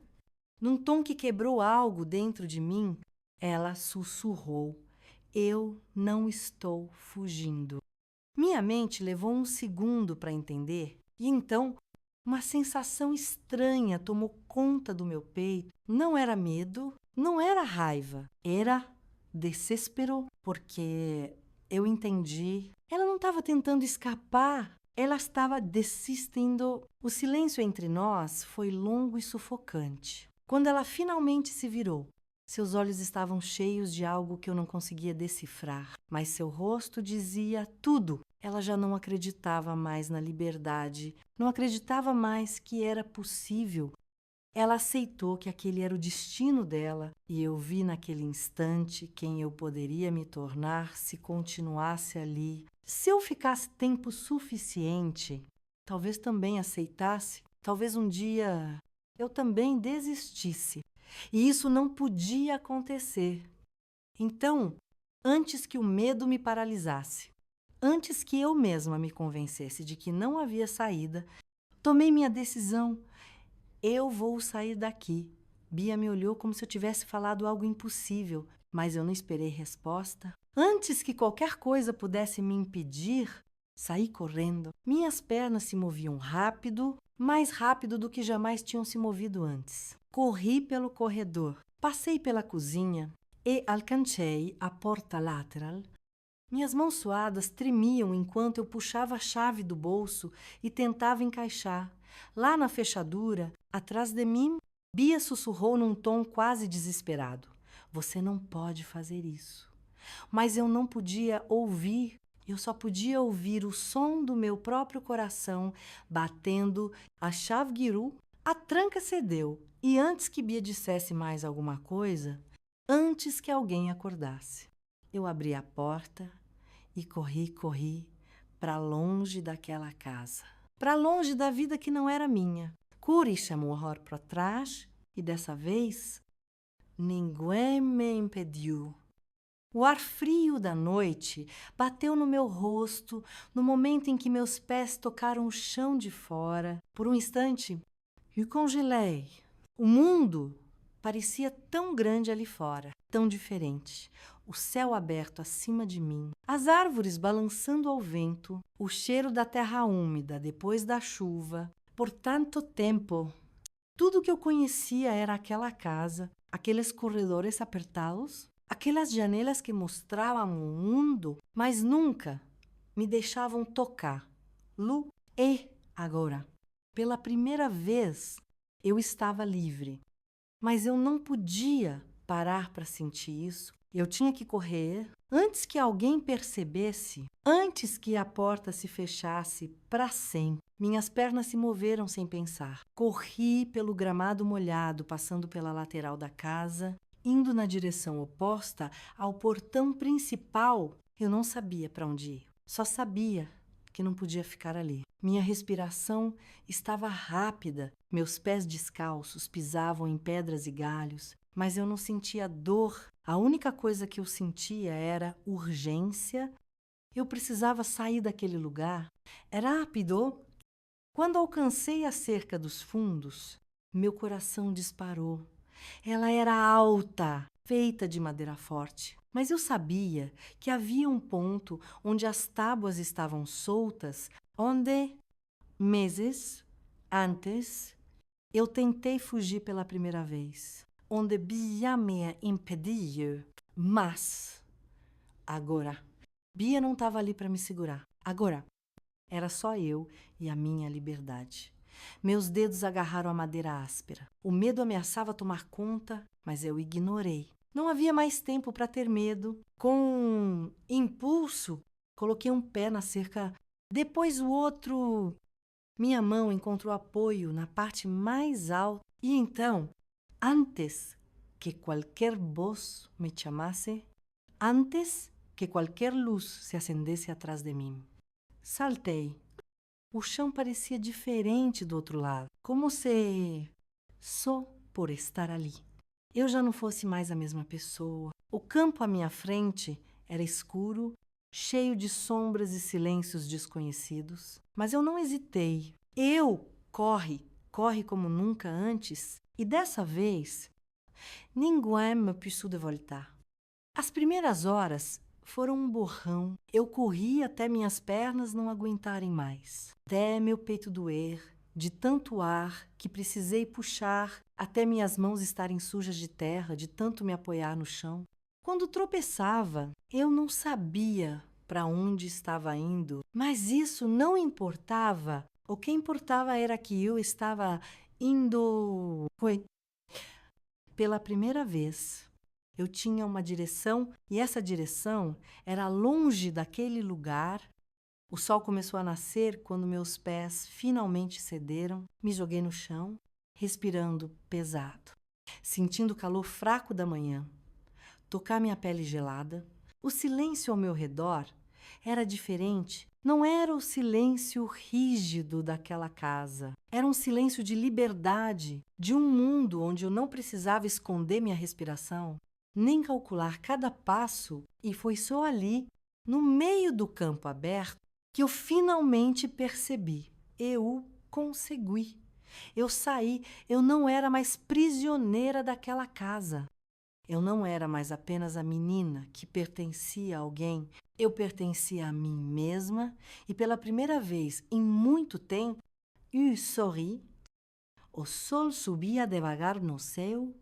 num tom que quebrou algo dentro de mim, ela sussurrou: eu não estou fugindo. Minha mente levou um segundo para entender, e então uma sensação estranha tomou conta do meu peito. Não era medo, não era raiva, era desespero, porque eu entendi. Ela não estava tentando escapar, ela estava desistindo. O silêncio entre nós foi longo e sufocante. Quando ela finalmente se virou, seus olhos estavam cheios de algo que eu não conseguia decifrar, mas seu rosto dizia tudo. Ela já não acreditava mais na liberdade, não acreditava mais que era possível. Ela aceitou que aquele era o destino dela, e eu vi naquele instante quem eu poderia me tornar se continuasse ali. Se eu ficasse tempo suficiente, talvez também aceitasse, talvez um dia eu também desistisse. E isso não podia acontecer. Então, antes que o medo me paralisasse, antes que eu mesma me convencesse de que não havia saída, tomei minha decisão. Eu vou sair daqui. Bia me olhou como se eu tivesse falado algo impossível, mas eu não esperei resposta. Antes que qualquer coisa pudesse me impedir, saí correndo. Minhas pernas se moviam rápido, mais rápido do que jamais tinham se movido antes. Corri pelo corredor, passei pela cozinha e alcancei a porta lateral. Minhas mãos suadas tremiam enquanto eu puxava a chave do bolso e tentava encaixar. Lá na fechadura, atrás de mim, Bia sussurrou num tom quase desesperado: você não pode fazer isso. Mas eu não podia ouvir, eu só podia ouvir o som do meu próprio coração batendo. A chave girou, a tranca cedeu, e antes que Bia dissesse mais alguma coisa, antes que alguém acordasse, eu abri a porta e corri para longe daquela casa, para longe da vida que não era minha. Curi chamou horror para trás e dessa vez ninguém me impediu. O ar frio da noite bateu no meu rosto no momento em que meus pés tocaram o chão de fora. Por um instante, eu congelei. O mundo parecia tão grande ali fora, tão diferente. O céu aberto acima de mim, as árvores balançando ao vento, o cheiro da terra úmida depois da chuva, por tanto tempo. Tudo que eu conhecia era aquela casa, aqueles corredores apertados, aquelas janelas que mostravam o mundo, mas nunca me deixavam tocar. Lu, e agora, pela primeira vez, eu estava livre. Mas eu não podia parar para sentir isso. Eu tinha que correr antes que alguém percebesse, antes que a porta se fechasse para sempre. Minhas pernas se moveram sem pensar. Corri pelo gramado molhado, passando pela lateral da casa, indo na direção oposta ao portão principal. Eu não sabia para onde ir. Só sabia que não podia ficar ali. Minha respiração estava rápida. Meus pés descalços pisavam em pedras e galhos, mas eu não sentia dor. A única coisa que eu sentia era urgência. Eu precisava sair daquele lugar. Era rápido. Quando alcancei a cerca dos fundos, meu coração disparou. Ela era alta, feita de madeira forte, mas eu sabia que havia um ponto onde as tábuas estavam soltas, onde, meses antes, eu tentei fugir pela primeira vez, onde Bia me impediu, mas agora, Bia não estava ali para me segurar. Agora, era só eu e a minha liberdade. Meus dedos agarraram a madeira áspera. O medo ameaçava tomar conta, mas eu ignorei. Não havia mais tempo para ter medo. Com impulso, coloquei um pé na cerca, depois o outro. Minha mão encontrou apoio na parte mais alta. E então, antes que qualquer voz me chamasse, antes que qualquer luz se acendesse atrás de mim, saltei. O chão parecia diferente do outro lado, como se, só por estar ali, eu já não fosse mais a mesma pessoa. O campo à minha frente era escuro, cheio de sombras e silêncios desconhecidos. Mas eu não hesitei. Corre como nunca antes, e dessa vez, ninguém me puxou de voltar. As primeiras horas foram um borrão. Eu corri até minhas pernas não aguentarem mais, até meu peito doer, de tanto ar que precisei puxar, até minhas mãos estarem sujas de terra, de tanto me apoiar no chão. Quando tropeçava, eu não sabia para onde estava indo, mas isso não importava. O que importava era que eu estava indo. Pela primeira vez, eu tinha uma direção e essa direção era longe daquele lugar. O sol começou a nascer quando meus pés finalmente cederam. Me joguei no chão, respirando pesado, sentindo o calor fraco da manhã, tocar minha pele gelada. O silêncio ao meu redor era diferente. Não era o silêncio rígido daquela casa. Era um silêncio de liberdade, de um mundo onde eu não precisava esconder minha respiração, nem calcular cada passo, e foi só ali, no meio do campo aberto, que eu finalmente percebi. Eu consegui. Eu saí, eu não era mais prisioneira daquela casa. Eu não era mais apenas a menina que pertencia a alguém. Eu pertencia a mim mesma e pela primeira vez em muito tempo, eu sorri. O sol subia devagar no céu,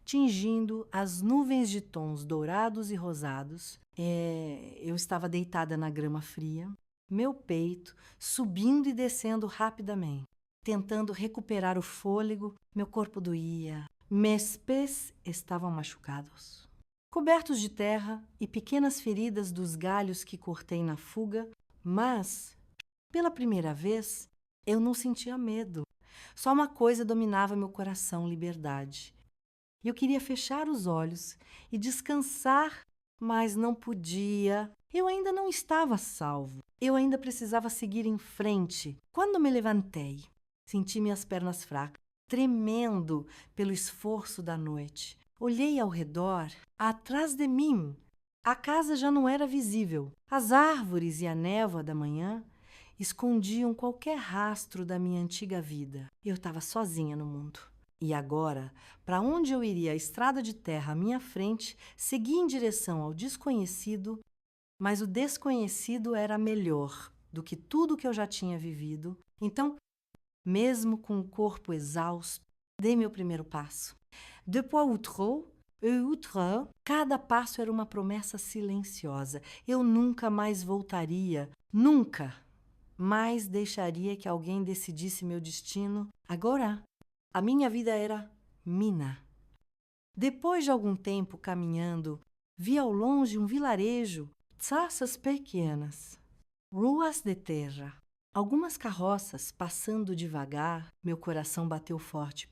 tingindo as nuvens de tons dourados e rosados. Eu estava deitada na grama fria, meu peito subindo e descendo rapidamente, tentando recuperar o fôlego. Meu corpo doía, meus pés estavam machucados, cobertos de terra e pequenas feridas dos galhos que cortei na fuga, mas, pela primeira vez, eu não sentia medo. Só uma coisa dominava meu coração: liberdade. Eu queria fechar os olhos e descansar, mas não podia. Eu ainda não estava salvo. Eu ainda precisava seguir em frente. Quando me levantei, senti minhas pernas fracas, tremendo pelo esforço da noite. Olhei ao redor. Atrás de mim, a casa já não era visível. As árvores e a névoa da manhã escondiam qualquer rastro da minha antiga vida. Eu estava sozinha no mundo. E agora, para onde eu iria? A estrada de terra à minha frente, seguia em direção ao desconhecido, mas o desconhecido era melhor do que tudo que eu já tinha vivido. Então, Mesmo com o corpo exausto, dei meu primeiro passo. Depois outro, cada passo era uma promessa silenciosa. Eu nunca mais voltaria, nunca mais deixaria que alguém decidisse meu destino. Agora, a minha vida era minha. Depois de algum tempo caminhando, vi ao longe um vilarejo, casas pequenas, ruas de terra. Algumas carroças passando devagar, meu coração bateu forte.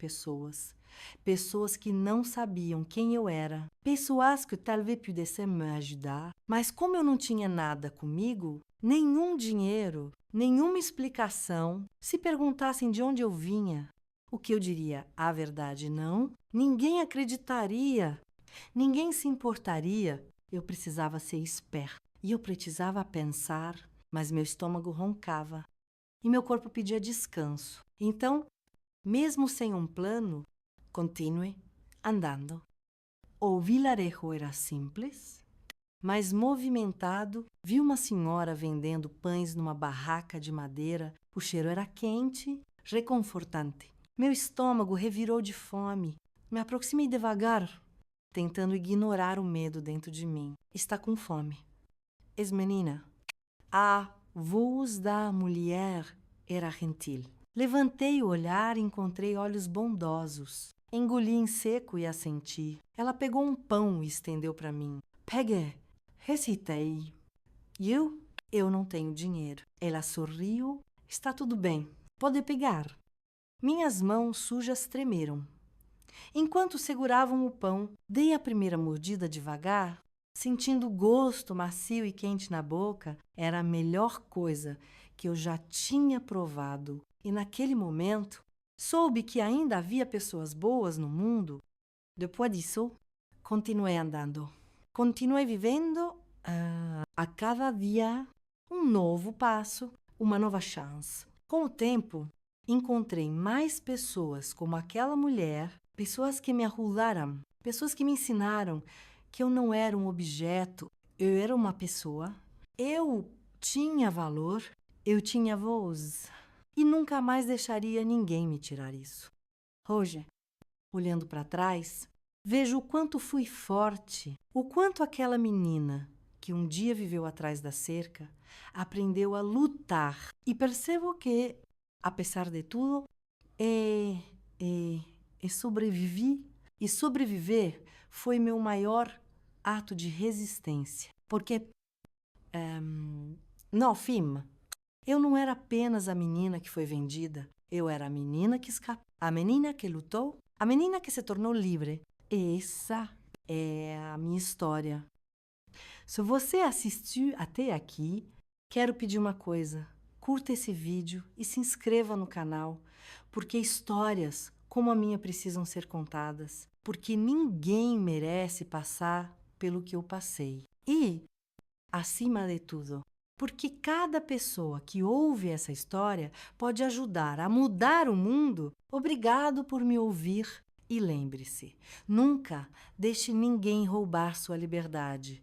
Pessoas que não sabiam quem eu era, pessoas que talvez pudessem me ajudar, mas como eu não tinha nada comigo, nenhum dinheiro, nenhuma explicação, se perguntassem de onde eu vinha, o que eu diria? A verdade não? Ninguém acreditaria, ninguém se importaria. Eu precisava ser esperto e eu precisava pensar, mas meu estômago roncava e meu corpo pedia descanso. Então, mesmo sem um plano, continue andando. O vilarejo era simples, mas movimentado. Vi uma senhora vendendo pães numa barraca de madeira. O cheiro era quente, reconfortante. Meu estômago revirou de fome. Me aproximei devagar, tentando ignorar o medo dentro de mim. Está com fome. Ex-menina. A voz da mulher era gentil. Levantei o olhar e encontrei olhos bondosos. Engoli em seco e assenti. Ela pegou um pão e estendeu para mim. Pegue, recitei. E eu não tenho dinheiro. Ela sorriu. Está tudo bem. Pode pegar. Minhas mãos sujas tremeram. Enquanto seguravam o pão, dei a primeira mordida devagar, sentindo o gosto macio e quente na boca. Era a melhor coisa que eu já tinha provado. E naquele momento, soube que ainda havia pessoas boas no mundo. Depois disso, continuei andando. Continuei vivendo a cada dia um novo passo, uma nova chance. Com o tempo, encontrei mais pessoas como aquela mulher, pessoas que me ajudaram, pessoas que me ensinaram que eu não era um objeto, eu era uma pessoa, eu tinha valor, eu tinha voz e nunca mais deixaria ninguém me tirar isso. Hoje, olhando para trás, vejo o quanto fui forte, o quanto aquela menina que um dia viveu atrás da cerca aprendeu a lutar e percebo que, apesar de tudo, sobrevivi. E sobreviver foi meu maior ato de resistência. Porque, no fim, eu não era apenas a menina que foi vendida. Eu era a menina que escapou, a menina que lutou, a menina que se tornou livre. Essa é a minha história. Se você assistiu até aqui, quero pedir uma coisa. Curta esse vídeo e se inscreva no canal, porque histórias como a minha precisam ser contadas, porque ninguém merece passar pelo que eu passei. E, acima de tudo, porque cada pessoa que ouve essa história pode ajudar a mudar o mundo. Obrigado por me ouvir e lembre-se, nunca deixe ninguém roubar sua liberdade.